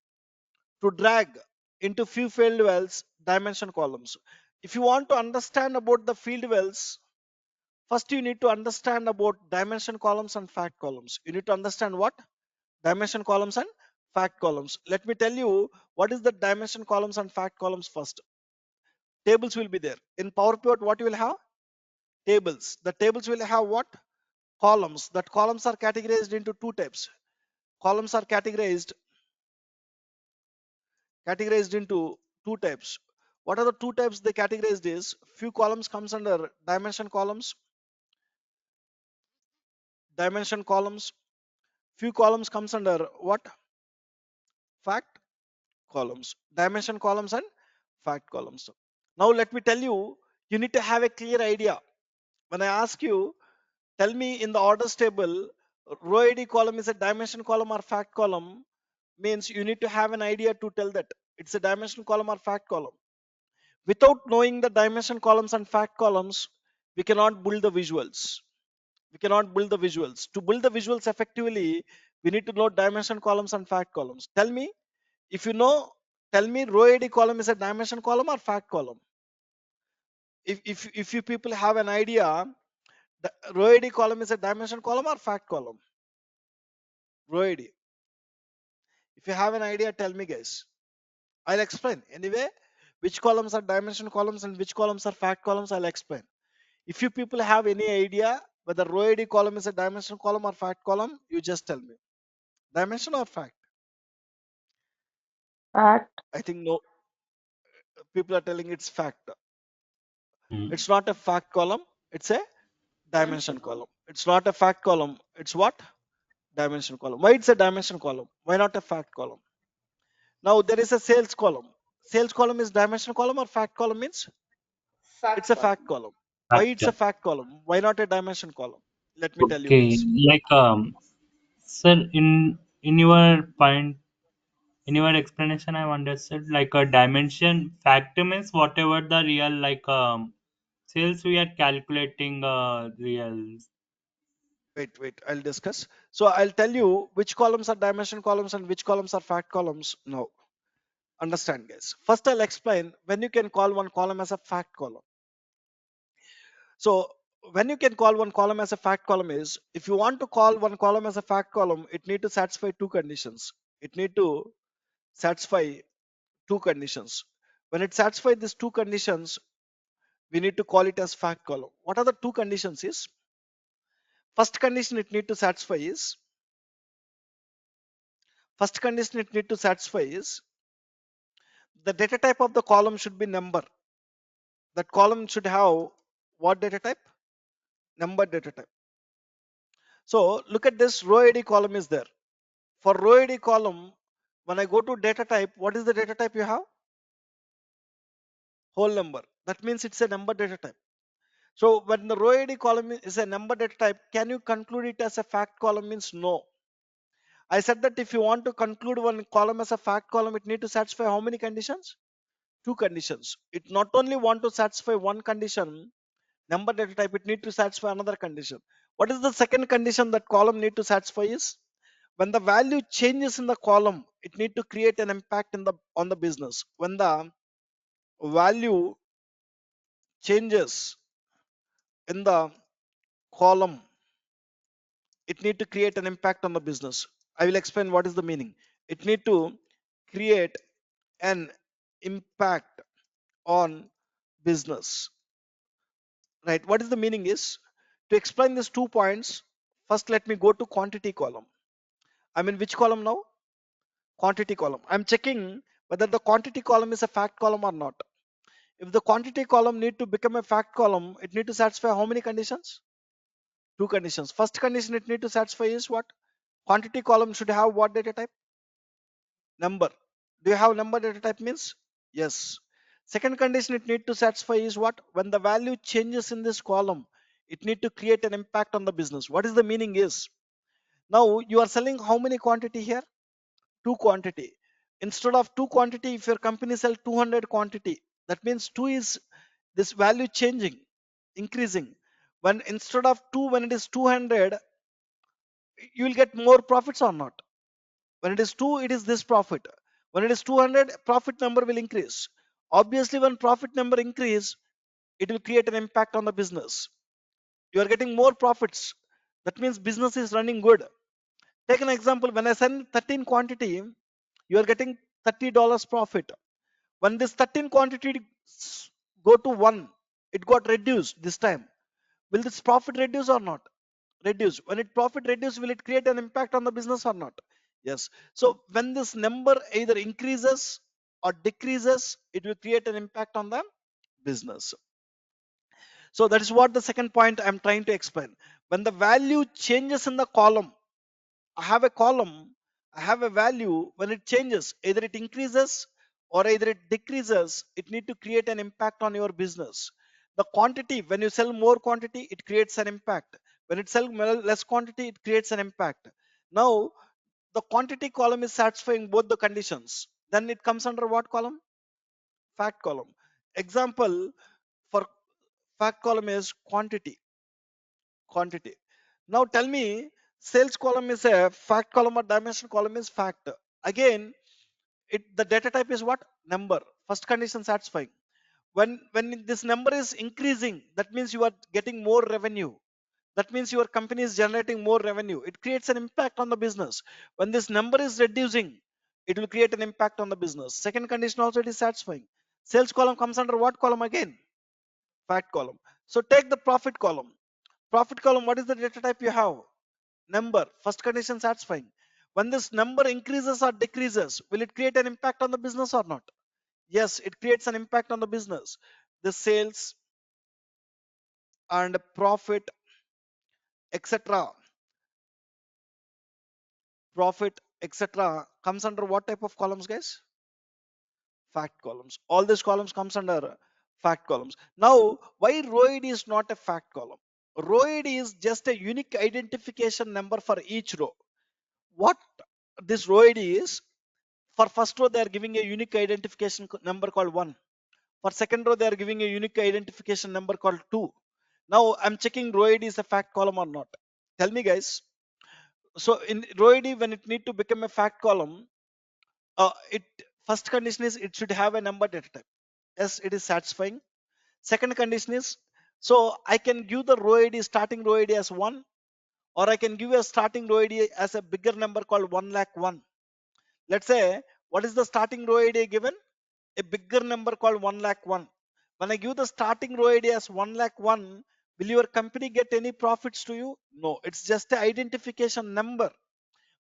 to drag into few field wells dimension columns. If you want to understand about the field wells, first, you need to understand about dimension columns and fact columns. You need to understand what? Dimension columns and fact columns. Let me tell you what is the dimension columns and fact columns first. Tables will be there. In Power Pivot, what you will have? Tables. The tables will have what? Columns. That columns are categorized into two types. Columns are categorized into two types. What are the two types they categorized is? Few columns comes under dimension columns. Few columns comes under what? Fact columns. Dimension columns and fact columns. Now let me tell you, you need to have a clear idea. When I ask you, tell me in the orders table, row ID column is a dimension column or fact column, means you need to have an idea to tell that it's a dimension column or fact column. Without knowing the dimension columns and fact columns, we cannot build the visuals. We cannot build the visuals. To build the visuals effectively, we need to know dimension columns and fact columns. Tell me, If you know, tell me row AD column is a dimension column or fact column. If you people have an idea, the row AD column is a dimension column or fact column. Row AD. If you have an idea, tell me, guys. I'll explain anyway. Which columns are dimension columns and which columns are fact columns, I'll explain. If you people have any idea whether row AD column is a dimension column or fact column, you just tell me. Dimension or fact? Fact. I think no, people are telling it's fact. Mm. It's not a fact column, it's a dimension column. It's not a fact column, it's what? Dimension column. Why it's a dimension column? Why not a fact column? Now there is a sales column. Sales column is dimension column or fact column means? It's a fact column. Why it's a Factor. fact column? Why not a dimension column? Let me tell you Okay, guys. like sir, in your point, in your explanation, I've understood like a dimension factor means whatever the real like sales we are calculating real. Wait, I'll discuss. So I'll tell you which columns are dimension columns and which columns are fact columns now. Understand, guys. First, I'll explain when you can call one column as a fact column. So when you can call one column as a fact column is, if you want to call one column as a fact column, it need to satisfy two conditions. It need to satisfy two conditions. When it satisfies these two conditions, we need to call it as fact column. What are the two conditions is? First condition it need to satisfy is, first condition it need to satisfy is, the data type of the column should be number. That column should have what data type? Number data type. So look at this row ID column is there. For row ID column, when I go to data type, what is the data type you have? Whole number. That means it's a number data type. So when the row ID column is a number data type, can you conclude it as a fact column? Means no. I said that if you want to conclude one column as a fact column, it need to satisfy how many conditions? Two conditions. It not only want to satisfy one condition, number data type, it need to satisfy another condition. What is the second condition that column need to satisfy is, when the value changes in the column, it need to create an impact in the on the business. When the value changes in the column, it need to create an impact on the business. I will explain what is the meaning. It need to create an impact on business. Right? What is the meaning is, to explain these 2 points, first let me go to quantity column. I'm in which column now? Quantity column. I'm checking whether the quantity column is a fact column or not. If the quantity column need to become a fact column, it need to satisfy how many conditions? Two conditions. First condition it need to satisfy is what? Quantity column should have what data type? Number. Do you have number data type means? Yes. Second condition it need to satisfy is what? When the value changes in this column, it need to create an impact on the business. What is the meaning is? Now you are selling how many quantity here? Two quantity. Instead of two quantity, if your company sell 200 quantity, that means two is this value changing, increasing. When instead of two, when it is 200, you will get more profits or not? When it is 2, it is this profit. When it is 200, profit number will increase. Obviously, when profit number increase, it will create an impact on the business. You are getting more profits. That means business is running good. Take an example. When I send 13 quantity, you are getting $30 profit. When this 13 quantity go to 1, it got reduced this time. Will this profit reduce or not? Reduce. When it profit reduce, will it create an impact on the business or not? Yes. So when this number either increases or decreases, it will create an impact on the business. So that is what the second point I'm trying to explain. When the value changes in the column, I have a column, I have a value. When it changes, either it increases or either it decreases, it need to create an impact on your business. The quantity, when you sell more quantity, it creates an impact. When it sells less quantity, it creates an impact. Now, the quantity column is satisfying both the conditions. Then it comes under what column? Fact column. Example for fact column is quantity. Quantity. Now tell me, sales column is a fact column or dimension column is fact. Again, the data type is what? Number. First condition satisfying. When this number is increasing, that means you are getting more revenue. That means your company is generating more revenue. It creates an impact on the business. When this number is reducing, it will create an impact on the business. Second condition also, it is satisfying. Sales column comes under what column again? Fact column. So take the profit column. Profit column, what is the data type you have? Number. First condition satisfying. When this number increases or decreases, will it create an impact on the business or not? Yes, it creates an impact on the business. The sales and profit, etc. Profit, etc. comes under what type of columns, guys? Fact columns. All these columns comes under fact columns. Now, why ROID is not a fact column? ROID is just a unique identification number for each row. What this ROID is, for first row they are giving a unique identification number called 1. For second row they are giving a unique identification number called 2. Now I'm checking ROID is a fact column or not. Tell me, guys. So in ROID, when it need to become a fact column, it first condition is it should have a number data type. Yes, it is satisfying. Second condition is, so I can give the ROID starting ROID as 1, or I can give a starting ROID as a bigger number called 1 lakh 1. Let's say, what is the starting ROID given? A bigger number called 1 lakh 1. When I give the starting ROID as 1 lakh 1, will your company get any profits to you? No, it's just an identification number.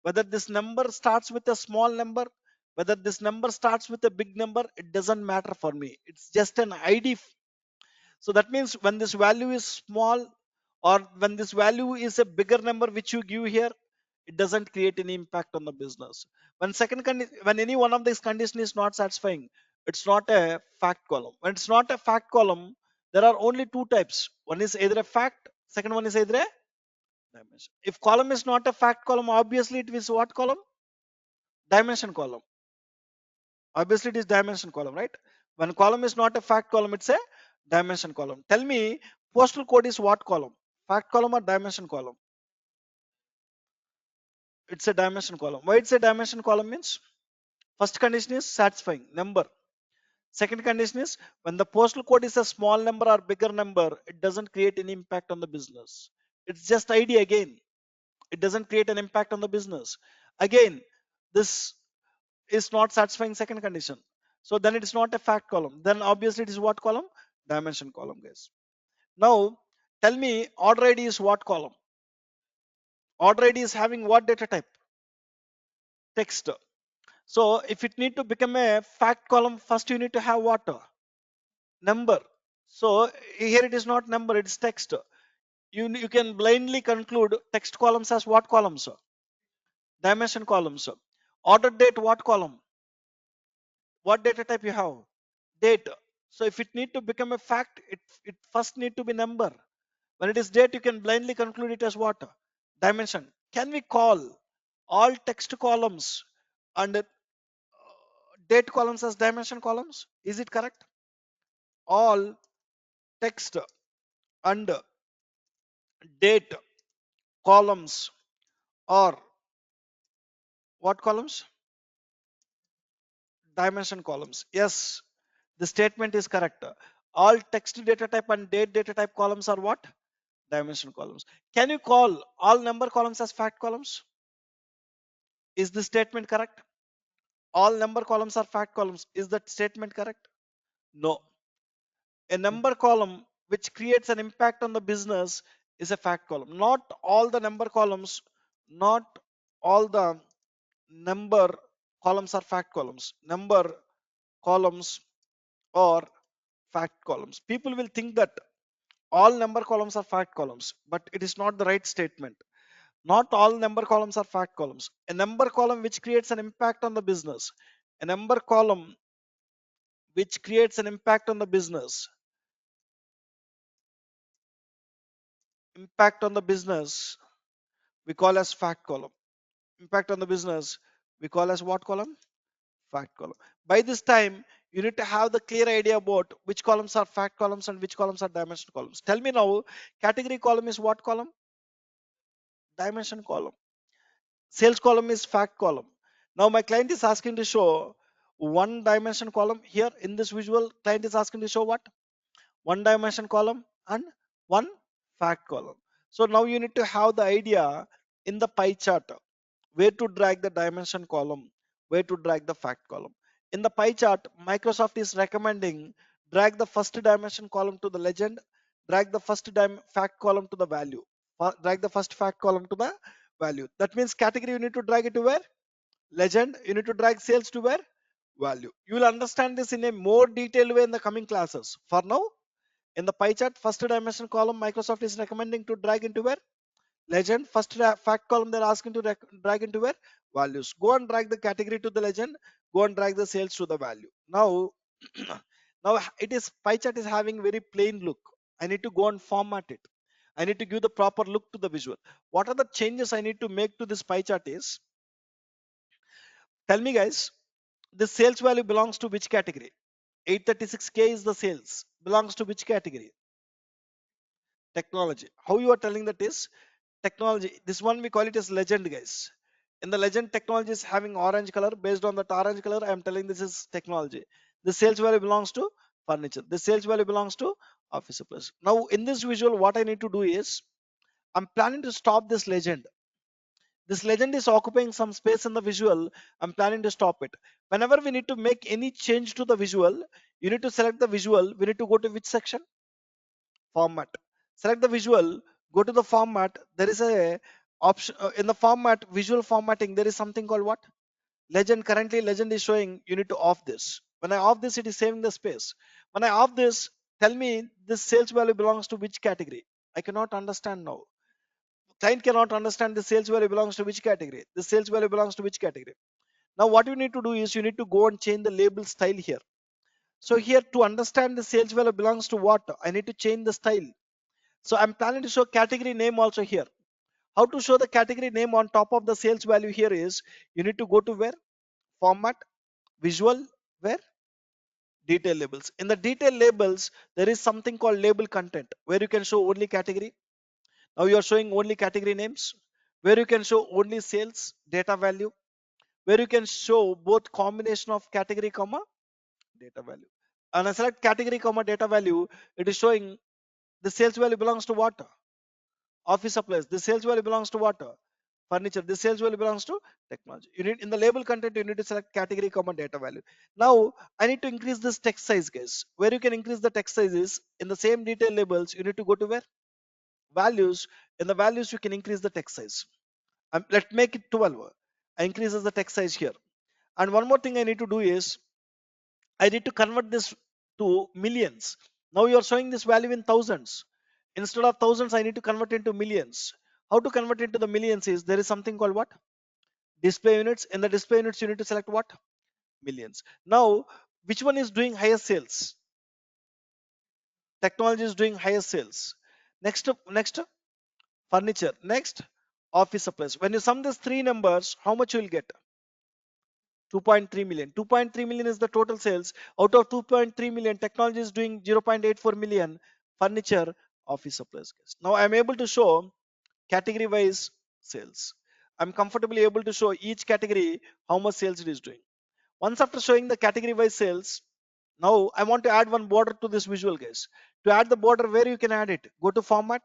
Whether this number starts with a small number, whether this number starts with a big number, it doesn't matter for me. It's just an ID. So that means when this value is small, or when this value is a bigger number which you give here, it doesn't create any impact on the business. When any one of these condition is not satisfying, it's not a fact column. When it's not a fact column, there are only two types. One is either a fact, second one is either a dimension. If column is not a fact column, obviously it is what column? Dimension column. Obviously it is dimension column, right? When column is not a fact column, it's a dimension column. Tell me, postal code is what column? Fact column or dimension column? It's a dimension column. Why it's a dimension column means? First condition is satisfying, number. Second condition is, when the postal code is a small number or bigger number, it doesn't create any impact on the business. It's just ID again. It doesn't create an impact on the business. Again, this is not satisfying second condition. So then it is not a fact column. Then obviously it is what column? Dimension column, guys. Now tell me, order ID is what column? Order ID is having what data type? Text. So if it need to become a fact column, first you need to have what? Number. So here it is not number, it is text. You can blindly conclude text columns as what columns? Dimension columns. Order date, what column? What data type you have? Date. So if it need to become a fact, it first need to be number. When it is date, you can blindly conclude it as what? Dimension. Can we call all text columns and date columns as dimension columns? Is it correct? All text and date columns are what columns? Dimension columns. Yes, the statement is correct. All text data type and date data type columns are what? Dimension columns. Can you call all number columns as fact columns? Is the statement correct? All number columns are fact columns. Is that statement correct? No. A number column which creates an impact on the business is a fact column. Not all the number columns, not all the number columns are fact columns. Number columns or fact columns. People will think that all number columns are fact columns, but it is not the right statement. Not all number columns are fact columns. A number column which creates an impact on the business, a number column which creates an impact on the business, impact on the business, we call as fact column. Impact on the business, we call as what column? Fact column. By this time, you need to have the clear idea about which columns are fact columns and which columns are dimension columns. Tell me now, category column is what column? Dimension column. Sales column is fact column. Now my client is asking to show one dimension column. Here in this visual, client is asking to show what? One dimension column and one fact column. So now you need to have the idea in the pie chart where to drag the dimension column, where to drag the fact column. In the pie chart, Microsoft is recommending drag the first dimension column to the legend, drag the first fact column to the value, drag the first fact column to the value. That means category you need to drag it to where? Legend. You need to drag sales to where? Value. You will understand this in a more detailed way in the coming classes. For now, in the pie chart, first dimension column, Microsoft is recommending to drag into where? Legend. First fact column, they're asking to drag into where? Values. Go and drag the category to the legend. Go and drag the sales to the value. Now, now it is pie chart is having very plain look. I need to go and format it. I need to give the proper look to the visual. What are the changes I need to make to this pie chart is, tell me guys, the sales value belongs to which category? 836K is the sales. Belongs to which category? Technology. How you are telling that is technology? This one we call it as legend, guys. In the legend, technology is having orange color. Based on that orange color, I am telling this is technology. The sales value belongs to furniture. The sales value belongs to office supplies. Now in this visual, what I need to do is, I'm planning to stop this legend. This legend is occupying some space in the visual. I'm planning to stop it. Whenever we need to make any change to the visual, you need to select the visual. We need to go to which section? Format. Select the visual, go to the format. There is a option in the format, visual formatting. There is something called what? Legend. Currently legend is showing. You need to off this. When I off this, it is saving the space. When I off this, tell me this sales value belongs to which category? I cannot understand now. Client cannot understand the sales value belongs to which category. The sales value belongs to which category. Now what you need to do is you need to go and change the label style here. So here, to understand the sales value belongs to what, I need to change the style. So I'm planning to show category name also here. How to show the category name on top of the sales value here is, you need to go to where? Format, visual, where? Detail labels. In the detail labels, there is something called label content where you can show only category. Now you are showing only category names, where you can show only sales data value, where you can show both combination of category comma data value. And I select category comma data value, it is showing the sales value belongs to what? Office supplies. The sales value belongs to what? Furniture. The sales value belongs to technology. You need in the label content, you need to select category comma data value. Now I need to increase this text size, guys. Where you can increase the text size is in the same detail labels. You need to go to where? Values. In the values, you can increase the text size. Let's make it 12. I increases the text size here. And one more thing I need to do is, I need to convert this to millions. Now you are showing this value in thousands. Instead of thousands, I need to convert into millions. How to convert into the millions is, there is something called what? Display units. In the display units, you need to select what? Millions. Now, which one is doing higher sales? Technology is doing higher sales. Next, furniture. Next, office supplies. When you sum these three numbers, how much you will get? 2.3 million. 2.3 million is the total sales. Out of 2.3 million, technology is doing 0.84 million. Furniture, office supplies. Now I am able to show category wise sales. I'm comfortably able to show each category how much sales it is doing. Once after showing the category wise sales, now I want to add one border to this visual, guys. To add the border, where you can add it? Go to format,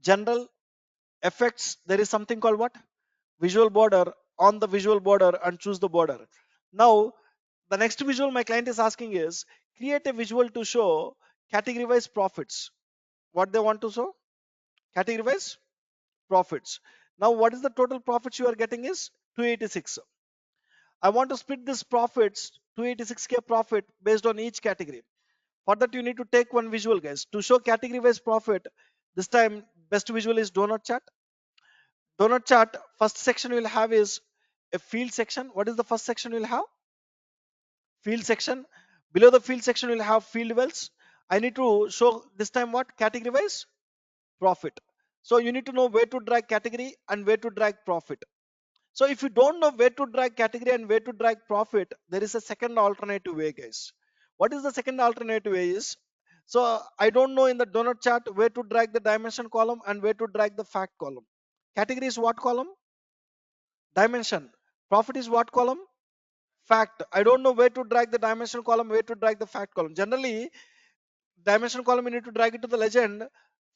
general, effects. There is something called what? Visual border. On the visual border and choose the border. Now the next visual my client is asking is, create a visual to show category wise profits. What they want to show? Category wise profits. Now what is the total profits you are getting is 286. I want to split this profits, 286K profit based on each category. For that you need to take one visual, guys. To show category wise profit, this time best visual is donut chart. Donut chart, first section you will have is a field section. What is the first section you will have? Field section. Below the field section you will have field wells. I need to show this time what? Category wise profit. So you need to know where to drag category and where to drag profit. So if you don't know where to drag category and where to drag profit, there is a second alternative way, guys. What is the second alternative way is, so I don't know in the donut chart where to drag the dimension column and where to drag the fact column. Category is what column? Dimension. Profit is what column? fact. I don't know where to drag the dimension column, where to drag the fact column. Generally, dimension column you need to drag it to the legend.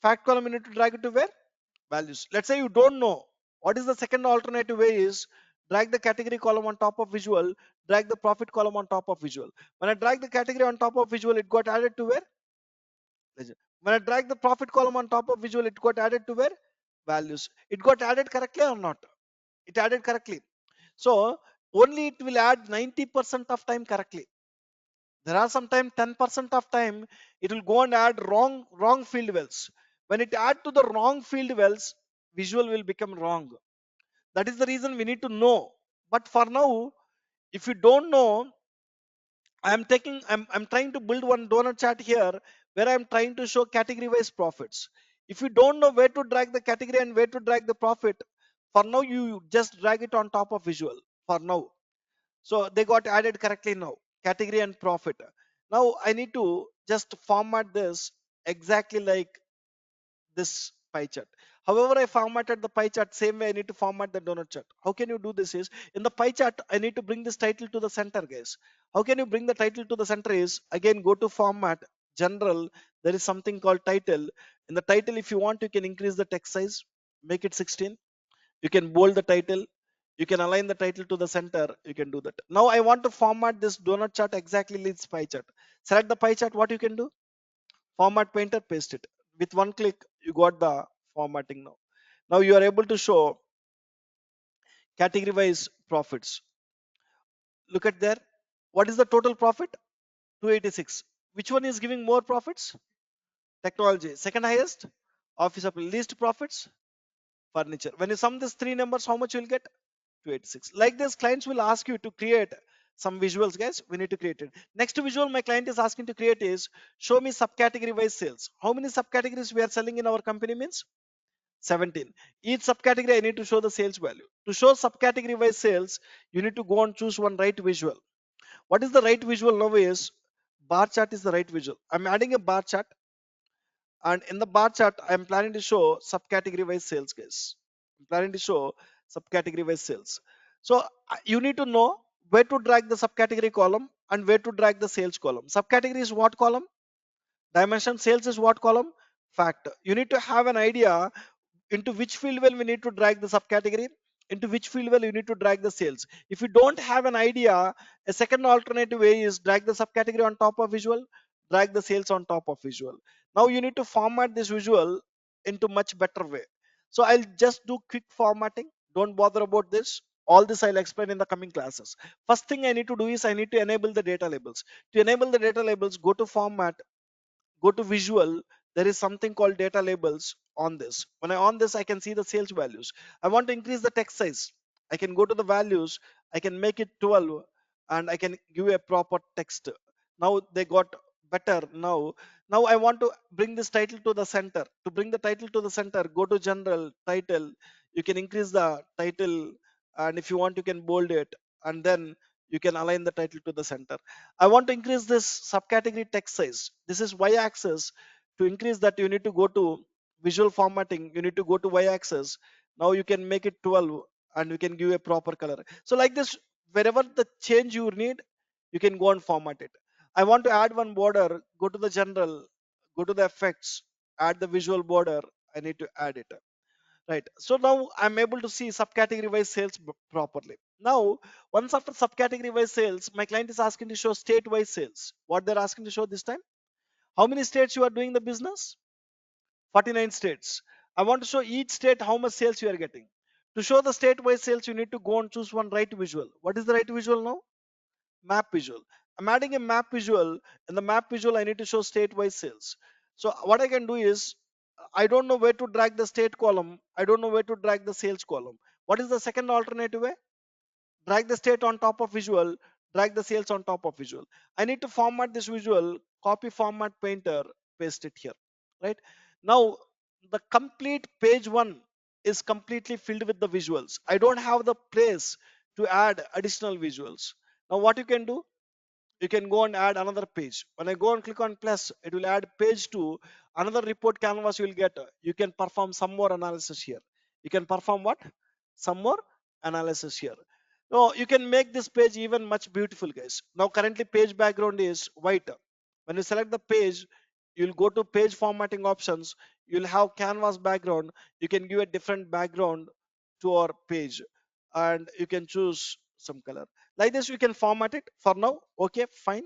Fact column you need to drag it to where? Values. Let's say you don't know. What is the second alternative way is drag the category column on top of visual, drag the profit column on top of visual. When I drag the category on top of visual, it got added to where? Legend. When I drag the profit column on top of visual, it got added to where? Values. It got added correctly or not? It added correctly. So only it will add 90% of time correctly. There are sometimes 10% of time it will go and add wrong field wells. When it add to the wrong field wells, visual will become wrong. That is the reason we need to know. But for now, if you don't know, I'm trying to build one donut chart here where I'm trying to show category wise profits. If you don't know where to drag the category and where to drag the profit, for now you just drag it on top of visual for now. So they got added correctly now, category and profit. Now I need to just format this exactly like this pie chart. However, I formatted the pie chart same way I need to format the donut chart. How can you do this is in the pie chart, I need to bring this title to the center, guys. How can you bring the title to the center is again go to format, general, there is something called title. In the title, if you want, you can increase the text size, make it 16. You can bold the title. You can align the title to the center. You can do that. Now I want to format this donut chart exactly like this pie chart. Select the pie chart. What you can do? Format painter, paste it. With one click, you got the formatting now. Now you are able to show category wise profits. Look at there. What is the total profit? 286. Which one is giving more profits? Technology. Second highest? Office supply. Least profits? Furniture. When you sum these three numbers, how much you will get? 286. Like this, clients will ask you to create some visuals, guys. We need to create it. Next visual my client is asking to create is show me subcategory wise sales. How many subcategories we are selling in our company means 17. Each subcategory I need to show the sales value. To show subcategory wise sales, you need to go and choose one right visual. What is the right visual now is bar chart is the right visual. I'm adding a bar chart, and in the bar chart I'm planning to show subcategory wise sales, guys. I'm planning to show subcategory wise sales. So you need to know where to drag the subcategory column and where to drag the sales column. Subcategory is what column? Dimension. Sales is what column? Fact. You need to have an idea into which field well we need to drag the subcategory, into which field well you need to drag the sales. If you don't have an idea, a second alternative way is drag the subcategory on top of visual, drag the sales on top of visual. Now you need to format this visual into much better way. So I'll just do quick formatting. Don't bother about this. All this I'll explain in the coming classes. First thing I need to do is I need to enable the data labels. To enable the data labels, go to format, go to visual. There is something called data labels. On this, when I on this, I can see the sales values. I want to increase the text size. I can go to the values. I can make it 12 and I can give a proper text. Now they got better. Now I want to bring this title to the center. To bring the title to the center, go to general, title. You can increase the title, and if you want, you can bold it, and then you can align the title to the center. I want to increase this subcategory text size. This is y axis. To increase that, you need to go to visual formatting. You need to go to y axis. Now you can make it 12 and you can give a proper color. So like this, wherever the change you need, you can go and format it. I want to add one border. Go to the general, go to the effects, add the visual border. I need to add it. Right. So now I'm able to see subcategory wise sales properly. Now, once after subcategory wise sales, my client is asking to show state wise sales. What they're asking to show this time? How many states you are doing the business? 49 states. I want to show each state how much sales you are getting. To show the state wise sales, you need to go and choose one right visual. What is the right visual now? Map visual. I'm adding a map visual. In the map visual, I need to show state wise sales. So what I can do is, I don't know where to drag the state column. I don't know where to drag the sales column. What is the second alternative way? Drag the state on top of visual, drag the sales on top of visual. I need to format this visual, copy format painter, paste it here. Right now, the complete page one is completely filled with the visuals. I don't have the place to add additional visuals. Now, what you can do? You can go and add another page. When I go and click on plus, it will add page to another report canvas. You will get, you can perform some more analysis here. You can perform what? Some more analysis here. No, you can make this page even much beautiful, guys. Now currently page background is white. When you select the page, you'll go to page formatting options. You'll have canvas background. You can give a different background to our page, and you can choose some color. Like this, we can format it for now. Okay, fine.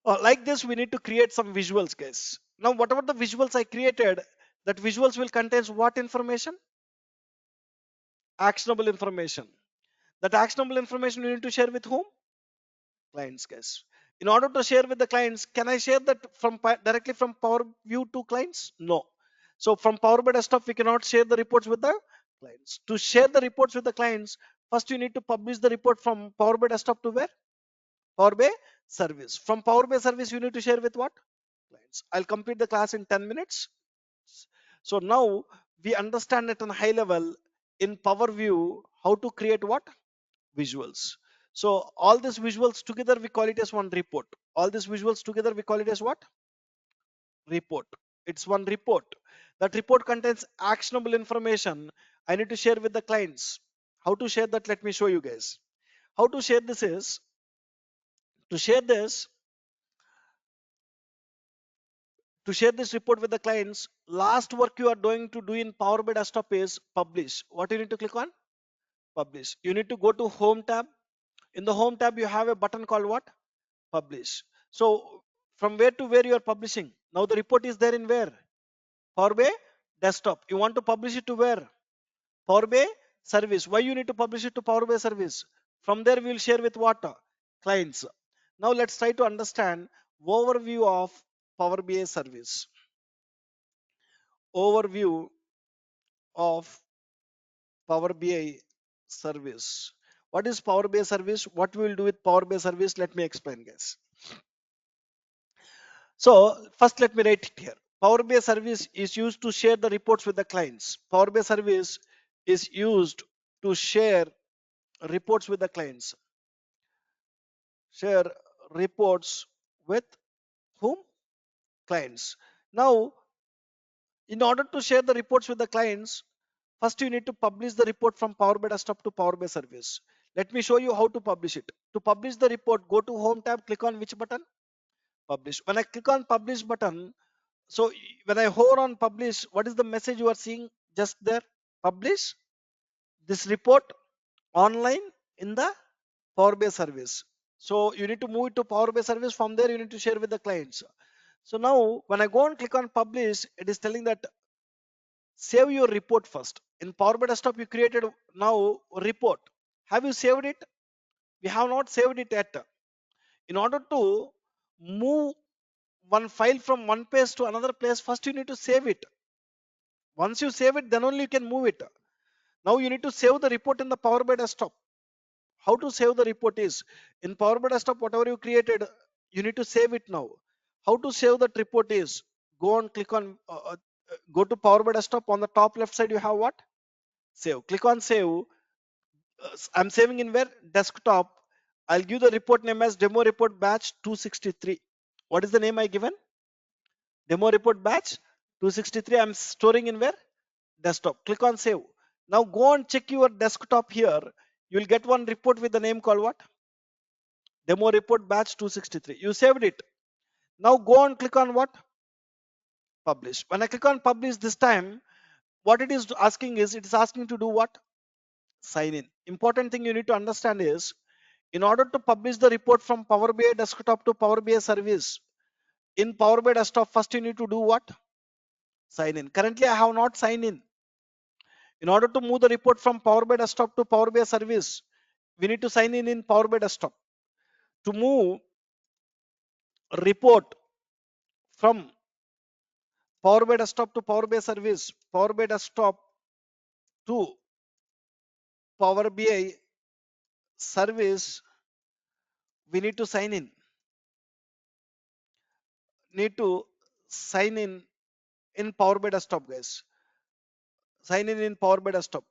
Like this, we need to create some visuals, guys. Now, whatever the visuals I created, that visuals will contain what information? Actionable information. That actionable information we need to share with whom? Clients, guys. In order to share with the clients, can I share that from directly from Power View to clients? No. So from Power BI desktop, we cannot share the reports with the clients. To share the reports with the clients, first you need to publish the report from Power BI desktop to where? Power BI service. From Power BI service, you need to share with what? Clients. I'll complete the class in 10 minutes. So now we understand at a high level in Power View how to create what? Visuals. So all these visuals together we call it as one report. All these visuals together we call it as what? Report. It's one report. That report contains actionable information I need to share with the clients. How to share that? Let me show you guys. How to share this is, to share this, to share this report with the clients, last work you are going to do in Power BI desktop is publish. What you need to click on? Publish. You need to go to home tab. In the home tab you have a button called what? Publish. So from where to where you are publishing? Now the report is there in where? Power BI desktop. You want to publish it to where? Power BI service. Why you need to publish it to Power BI service? From there we will share with what? Clients. Now let's try to understand overview of Power BI service. Overview of Power BI service. What is Power BI service? What we will do with Power BI service? Let me explain, guys. So first let me write it here. Power BI service is used to share the reports with the clients. Power BI service is used to share reports with the clients. Share reports with whom? Clients. Now, in order to share the reports with the clients, first you need to publish the report from Power BI desktop to Power BI service. Let me show you how to publish it. To publish the report, go to home tab, click on which button? Publish. When I click on publish button, so when I hover on publish, what is the message you are seeing just there? Publish this report online in the Power BI service. So you need to move it to Power BI service. From there, you need to share with the clients. So now when I go and click on publish, it is telling that save your report first. In Power BI desktop, you created now report. Have you saved it? We have not saved it yet. In order to move one file from one place to another place, first you need to save it. Once you save it, then only you can move it. Now you need to save the report in the Power BI desktop. How to save the report is in Power BI desktop, whatever you created, you need to save it now. How to save that report is go and click on go to Power BI desktop. On the top left side, you have what? Save. Click on save. I'm saving in where? Desktop. I'll give the report name as demo report batch 263. What is the name I given? Demo report batch 263. I'm storing in where? Desktop. Click on save. Now go and check your desktop here. You will get one report with the name called what? Demo report batch 263. You saved it. Now go and click on what? Publish. When I click on publish this time, what it is asking is, it is asking to do what? Sign in. Important thing you need to understand is, in order to publish the report from Power BI desktop to Power BI service, in Power BI desktop, first you need to do what? Sign in. Currently, I have not signed in. In order to move the report from Power BI desktop to Power BI service, we need to sign in Power BI desktop. To move report from Power BI desktop to Power BI service, Power BI desktop to Power BI service, we need to sign in. Need to sign in Power BI desktop, guys. Sign in Power BI desktop.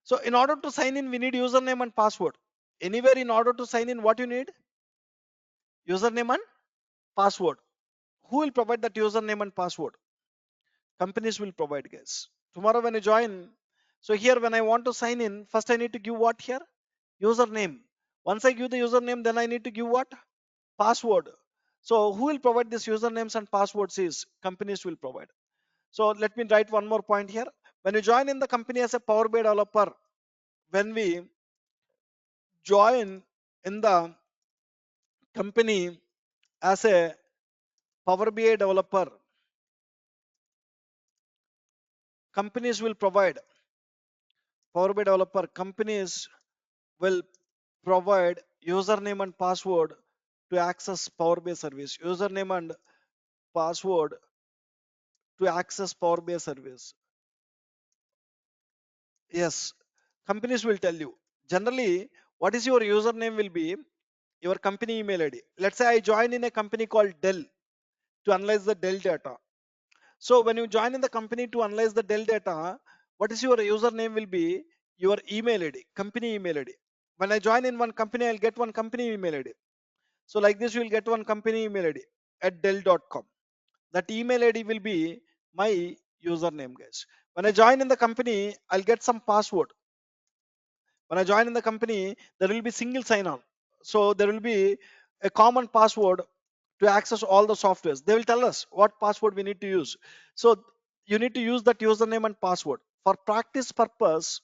So in order to sign in, we need username and password. Anywhere in order to sign in, what you need? Username and password. Who will provide that username and password? Companies will provide, guys. Tomorrow when you join, so here when I want to sign in, first I need to give what here? Username. Once I give the username, then I need to give what? Password. So who will provide these usernames and passwords is companies will provide. So let me write one more point here. When you join in the company as a Power BI developer, when we join in the company as a Power BI developer, companies will provide Power BI developer companies will provide username and password to access Power BI service. Username and password to access Power BI service. Yes, companies will tell you. Generally, what is your username will be your company email ID. Let's say I join in a company called Dell to analyze the Dell data. So when you join in the company to analyze the Dell data, what is your username will be your email ID, company email ID. When I join in one company, I'll get one company email ID. So like this, you will get one company email ID at dell.com. That email ID will be my username, guys. When I join in the company, I'll get some password. When I join in the company, there will be single sign-on. So there will be a common password to access all the softwares. They will tell us what password we need to use. So you need to use that username and password. For practice purpose,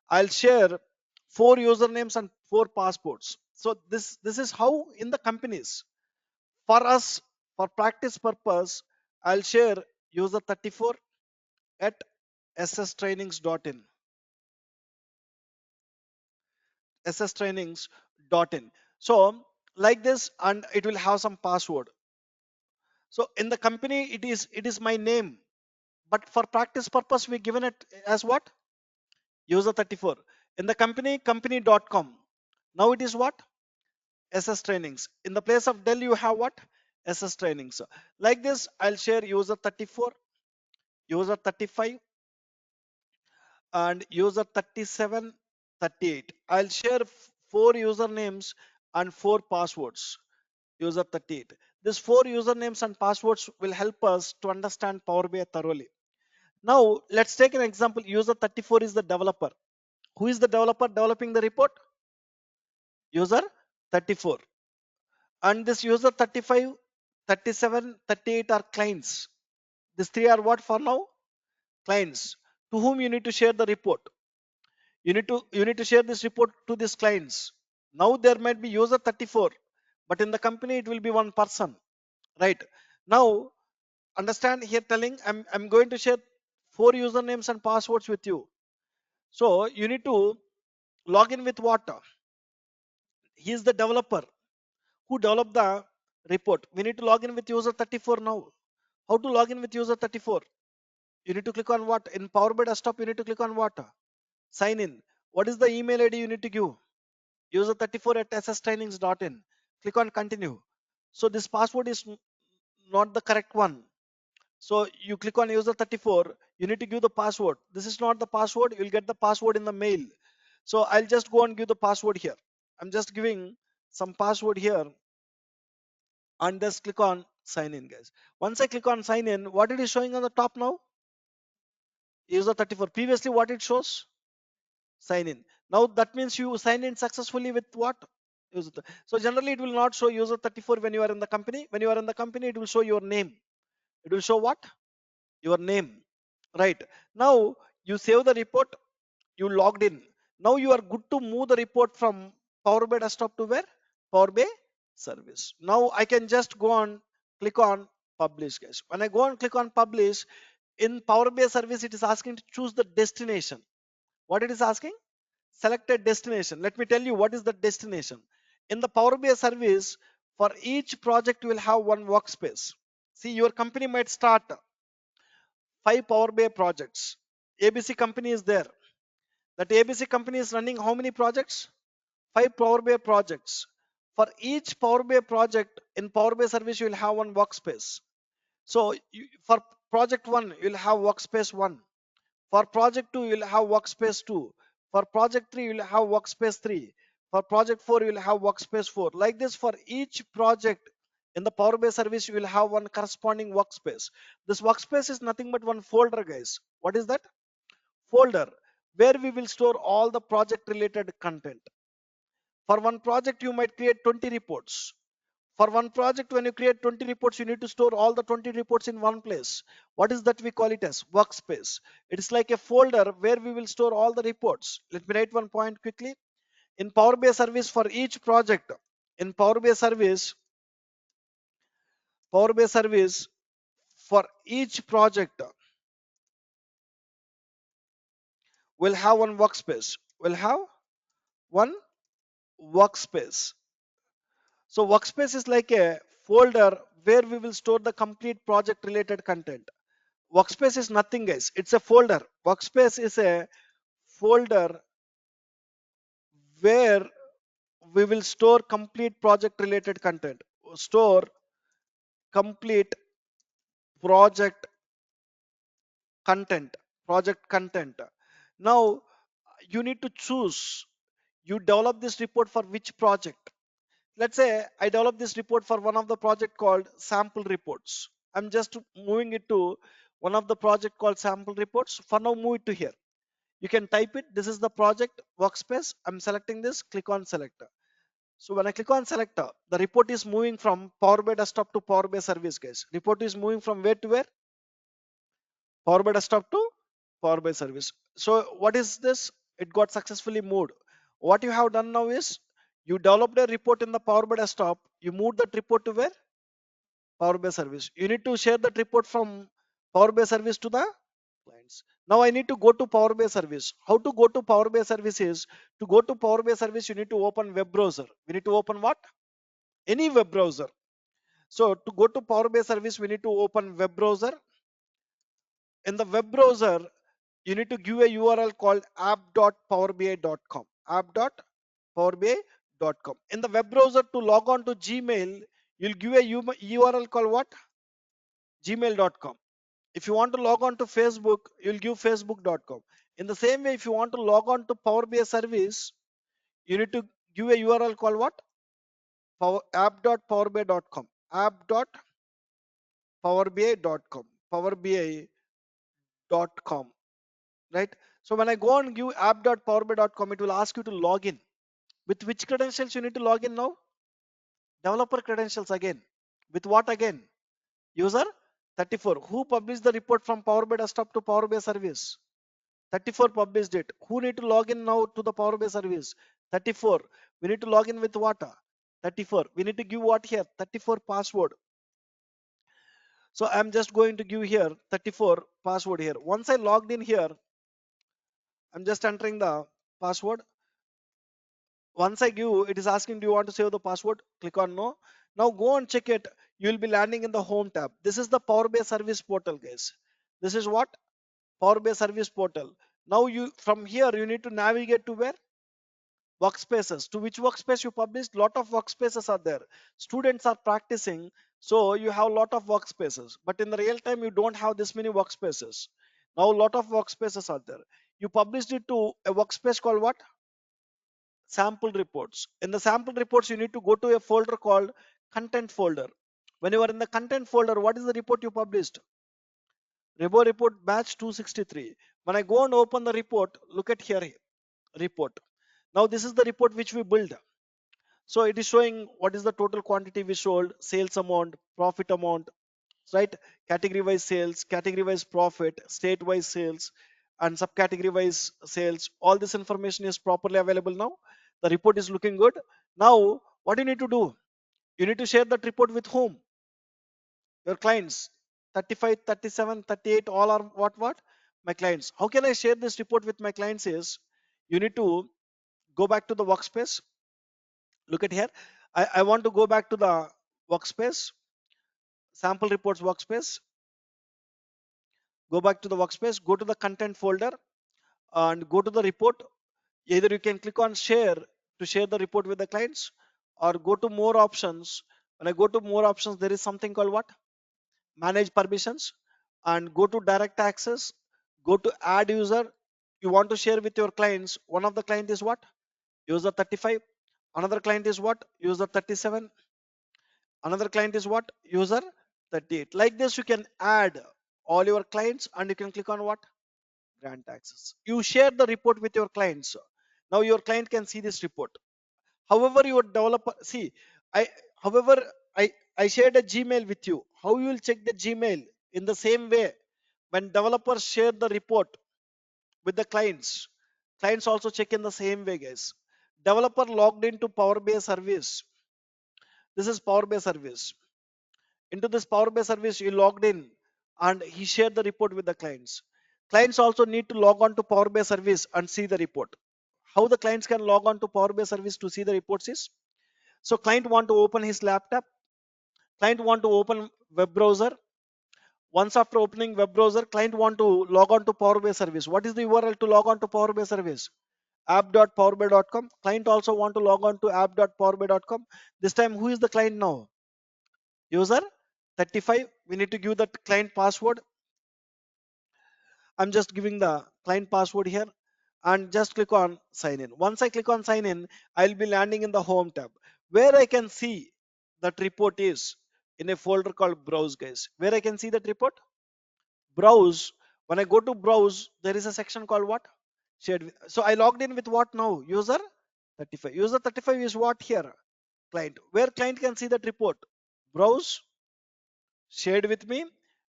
I'll share 4 usernames and 4 passwords. So this is how in the companies. For us, for practice purpose, I'll share user 34 at sstrainings.in. sstrainings.in. So like this, and it will have some password. So in the company, it is my name, but for practice purpose, we given it as what? User 34. In the company, company.com. Now it is what? SS trainings. In the place of Dell, you have what? SS trainings. Like this, I'll share user 34, user 35, and user 37, 38. I'll share 4 usernames and 4 passwords. User 38. These 4 usernames and passwords will help us to understand Power BI thoroughly. Now let's take an example. User 34 is the developer. Who is the developer developing the report? User 34. And this user 35, 37, 38 are clients. These 3 are what for now? Clients to whom you need to share the report. You need to share this report to these clients. Now there might be user 34, but in the company it will be one person, right? Now understand here telling I'm going to share 4 usernames and passwords with you. So you need to log in with what? He is the developer who developed the report. We need to log in with user 34 now. How to log in with user 34? You need to click on what? In Power BI desktop, you need to click on what? Sign in. What is the email ID you need to give? User 34 at sstrainings.in. Click on continue. So this password is not the correct one. So you click on user 34, you need to give the password. This is not the password, you'll get the password in the mail. So I'll just go and give the password here. I'm just giving some password here and just click on sign in, guys. Once I click on sign in, what it is showing on the top now? User 34. Previously, what it shows? Sign in. Now that means you sign in successfully with what? So generally, it will not show user 34 when you are in the company. When you are in the company, it will show your name. It will show what? Your name. Right. Now you save the report. You logged in. Now you are good to move the report from Power BI desktop to where? Power BI service. Now I can just go on, click on publish, guys. When I go and click on publish, in Power BI service, it is asking to choose the destination. What it is asking? Select a destination. Let me tell you what is the destination. In the Power BI service, for each project, you will have one workspace. See, your company might start 5 Power BI projects. ABC company is there. That ABC company is running how many projects? 5 Power BI projects. For each Power BI project in Power BI service, you will have one workspace. So for project 1, you will have workspace 1. For project 2, you will have workspace 2. For project 3, you will have workspace 3. For project 4, you will have workspace 4. Like this, for each project, In the Power BI service, you will have one corresponding workspace. This workspace is nothing but one folder, guys. What is that? Folder, where we will store all the project related content. For one project, you might create 20 reports. For one project, when you create 20 reports, you need to store all the 20 reports in one place. What is that? We call it as workspace. It is like a folder where we will store all the reports. Let me write one point quickly. In Power BI service, for each project, in Power BI service, for each project will have one workspace. Will have one workspace. So workspace is like a folder where we will store the complete project related content. Workspace is nothing, guys. It's a folder. Workspace is a folder where we will store complete project related content. Store complete project content. Project content. Now you need to choose. You develop this report for which project? Let's say I develop this report for one of the project called sample reports. I'm just moving it to one of the project called sample reports. For now, move it to here. You can type it. This is the project workspace. I'm selecting this, click on selector. So when I click on selector, the report is moving from Power BI desktop to Power BI service, guys. Report is moving from where to where? Power BI desktop to Power BI service. So what is this? It got successfully moved. What you have done now is you developed a report in the Power BI desktop. You moved that report to where? Power BI service. You need to share that report from Power BI service to the clients. Now I need to go to Power BI service. How to go to Power BI service is to go to Power BI service. You need to open web browser. We need to open what? Any web browser. So to go to Power BI service, we need to open web browser. In the web browser, you need to give a URL called app.powerbi.com. App.powerbi.com. In the web browser, to log on to Gmail, you'll give a URL called what? Gmail.com. If you want to log on to Facebook, you'll give facebook.com. In the same way, if you want to log on to Power BI service, you need to give a URL called what? App.powerbi.com. App.powerbi.com. Powerbi.com. Right? So when I go and give app.powerbi.com, it will ask you to log in. With which credentials you need to log in now? Developer credentials again. With what again? User 34. Who published the report from Power BI desktop to Power BI service? 34 published it. Who need to log in now to the Power BI service? 34. We need to log in with what? 34. We need to give what here? 34 password. So I'm just going to give here 34 password here. Once I logged in here, I'm just entering the password. Once I give, it is asking, do you want to save the password? Click on no. Now go and check it. You will be landing in the home tab. This is the Power BI service portal, guys. This is what? Power BI service portal. Now you from here you need to navigate to where? Workspaces. To which workspace you published? Lot of workspaces are there. Students are practicing, so you have lot of workspaces. But in the real time, you don't have this many workspaces. Now lot of workspaces are there. You published it to a workspace called what? Sample reports. In the sample reports, you need to go to a folder called content folder. When you are in the content folder, what is the report you published? Rebo report batch 263. When I go and open the report, look at here, report. Now this is the report which we build. So it is showing what is the total quantity we sold, sales amount, profit amount, right? Category wise sales, category wise profit, state wise sales, and subcategory wise sales. All this information is properly available now. The report is looking good. Now, what do you need to do? You need to share that report with whom? Your clients. 35, 37, 38, all are what? My clients. How can I share this report with my clients is, you need to go back to the workspace. Look at here. I want to go back to the workspace, sample reports workspace. Go back to the workspace, go to the content folder and go to the report. Either you can click on share to share the report with the clients, or go to more options. When I go to more options, there is something called what? Manage permissions, and go to direct access, go to add user. You want to share with your clients. One of the client is what? User 35. Another client is what? User 37. Another client is what? User 38. Like this, you can add all your clients and you can click on what? Grant access. You share the report with your clients. Now your client can see this report. However, your developer, see, I, however, I shared a Gmail with you. How you will check the Gmail? In the same way, when developers share the report with the clients also check in the same way, guys. Developer logged into Power BI service. This is Power BI service. Into this Power BI service, he logged in and he shared the report with the clients. Clients also need to log on to Power BI service and see the report. How the clients can log on to Power BI service to see the reports is, so client want to open his laptop, client want to open web browser. Once after opening web browser, client want to log on to Power BI service. What is the URL to log on to Power BI service? App.powerbi.com. Client also want to log on to app.powerbi.com. This time, who is the client now? User 35. We need to give that client password. I'm just giving the client password here and just click on sign in. Once I click on sign in, I'll be landing in the home tab where I can see that report is in a folder called browse, guys. Where I can see that report? Browse. When I go to browse, there is a section called what? Shared with. So I logged in with what now? User 35. User 35 is what here? Client. Where client can see that report? Browse, shared with me.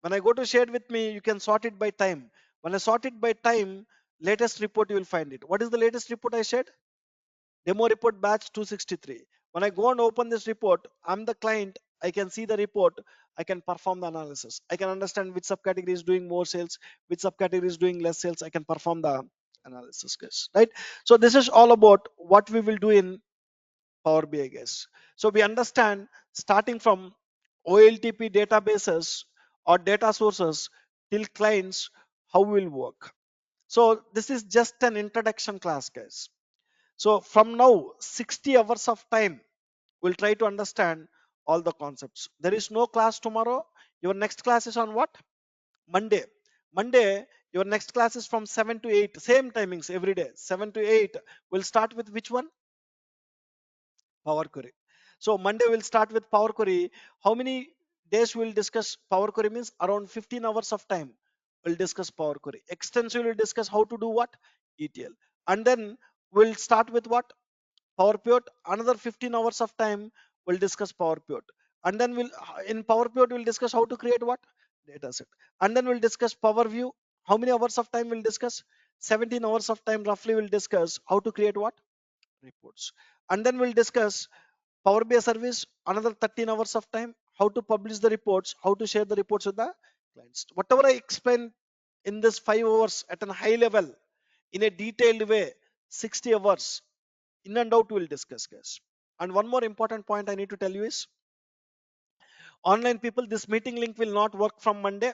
When I go to shared with me, you can sort it by time. When I sort it by time, latest report you will find it. What is the latest report I shared? Demo report batch 263. When I go and open this report, I'm the client. I can see the report. I can perform the analysis. I can understand which subcategory is doing more sales, which subcategory is doing less sales. I can perform the analysis, guys. Right? So this is all about what we will do in Power BI, guys. So we understand starting from OLTP databases or data sources till clients, how will work. So this is just an introduction class, guys. So from now, 60 hours of time, we'll try to understand all the concepts. There is no class tomorrow. Your next class is on what? Monday. Monday, your next class is from 7 to 8. Same timings every day. 7 to 8. We'll start with which one? Power Query. So Monday we'll start with Power Query. How many days we'll discuss Power Query means around 15 hours of time. We'll discuss Power Query. Extensively discuss how to do what? ETL. And then we'll start with what? Power Pivot. Another 15 hours of time we'll discuss Power Pivot. And then we'll in Power Pivot we'll discuss how to create what? Data set. And then we'll discuss Power View. How many hours of time we'll discuss? 17 hours of time roughly we'll discuss how to create what? Reports. And then we'll discuss Power BI service, another 13 hours of time, how to publish the reports, how to share the reports with the clients. Whatever I explained in this 5 hours at a high level, in a detailed way, 60 hours, in and out we'll discuss, guys. And one more important point I need to tell you is, online people, this meeting link will not work from Monday.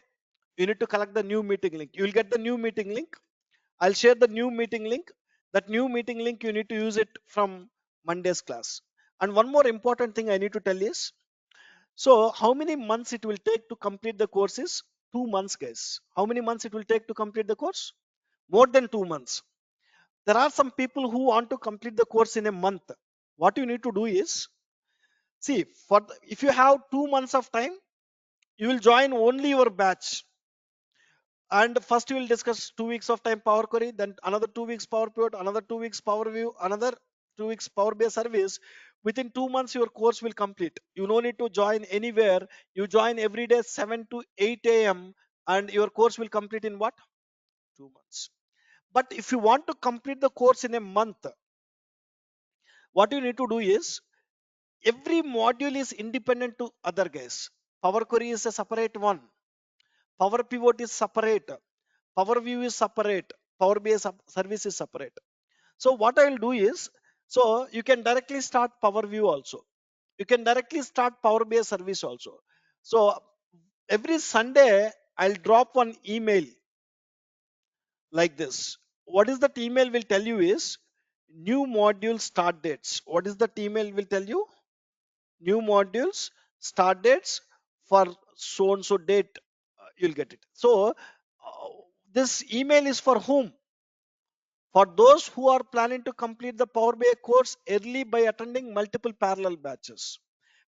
You need to collect the new meeting link. You will get the new meeting link. I'll share the new meeting link. That new meeting link, you need to use it from Monday's class. And one more important thing I need to tell you is, so how many months it will take to complete the course is 2 months, guys. How many months it will take to complete the course? More than 2 months. There are some people who want to complete the course in a month. What you need to do is, see, if you have 2 months of time, you will join only your batch. And first we will discuss 2 weeks of time Power Query, then another 2 weeks Power Pivot, another 2 weeks Power View, another 2 weeks Power BI service. Within 2 months, your course will complete. You no need to join anywhere. You join every day 7 to 8 a.m. and your course will complete in what? 2 months. But if you want to complete the course in a month, what you need to do is, every module is independent to other, guys. Power Query is a separate one. Power Pivot is separate. Power View is separate. Power BI service is separate. So what I will do is, so you can directly start Power View also. You can directly start Power BI service also. So every Sunday, I'll drop one email like this. What is that email will tell you is new module start dates. What is that email will tell you? New modules start dates for so and so date. You'll get it. So this email is for whom? For those who are planning to complete the Power BI course early by attending multiple parallel batches.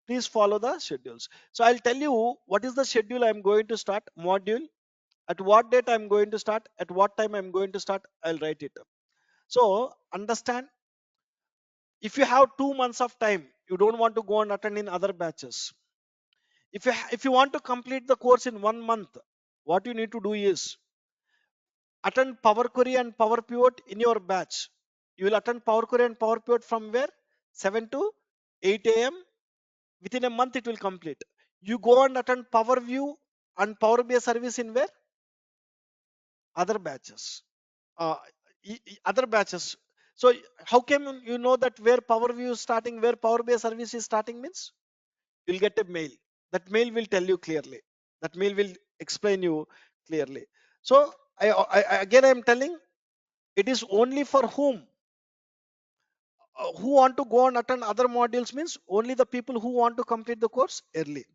Please follow the schedules. So I'll tell you what is the schedule I'm going to start, module, at what date I'm going to start, at what time I'm going to start, I'll write it. So understand, if you have 2 months of time, you don't want to go and attend in other batches. If you want to complete the course in 1 month, what you need to do is attend Power Query and Power Pivot in your batch. You will attend Power Query and Power Pivot from where? 7 to 8 a.m. Within a month, it will complete. You go and attend Power View and Power BI service in where? Other batches. Uh, Other batches. So how can you know that where Power View is starting, where Power BI service is starting means? You'll get a mail. That mail will tell you clearly. That mail will explain you clearly. So again, I'm telling, it is only for whom? Who want to go and attend other modules means only the people who want to complete the course early.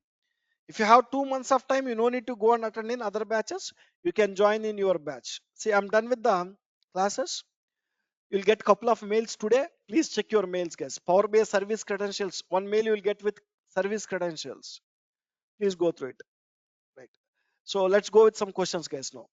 If you have 2 months of time, you no need to go and attend in other batches. You can join in your batch. See, I'm done with the classes. You'll get couple of mails today. Please check your mails, guys. Power BI service credentials. One mail you will get with service credentials. Please go through it. Right. So let's go with some questions, guys, now.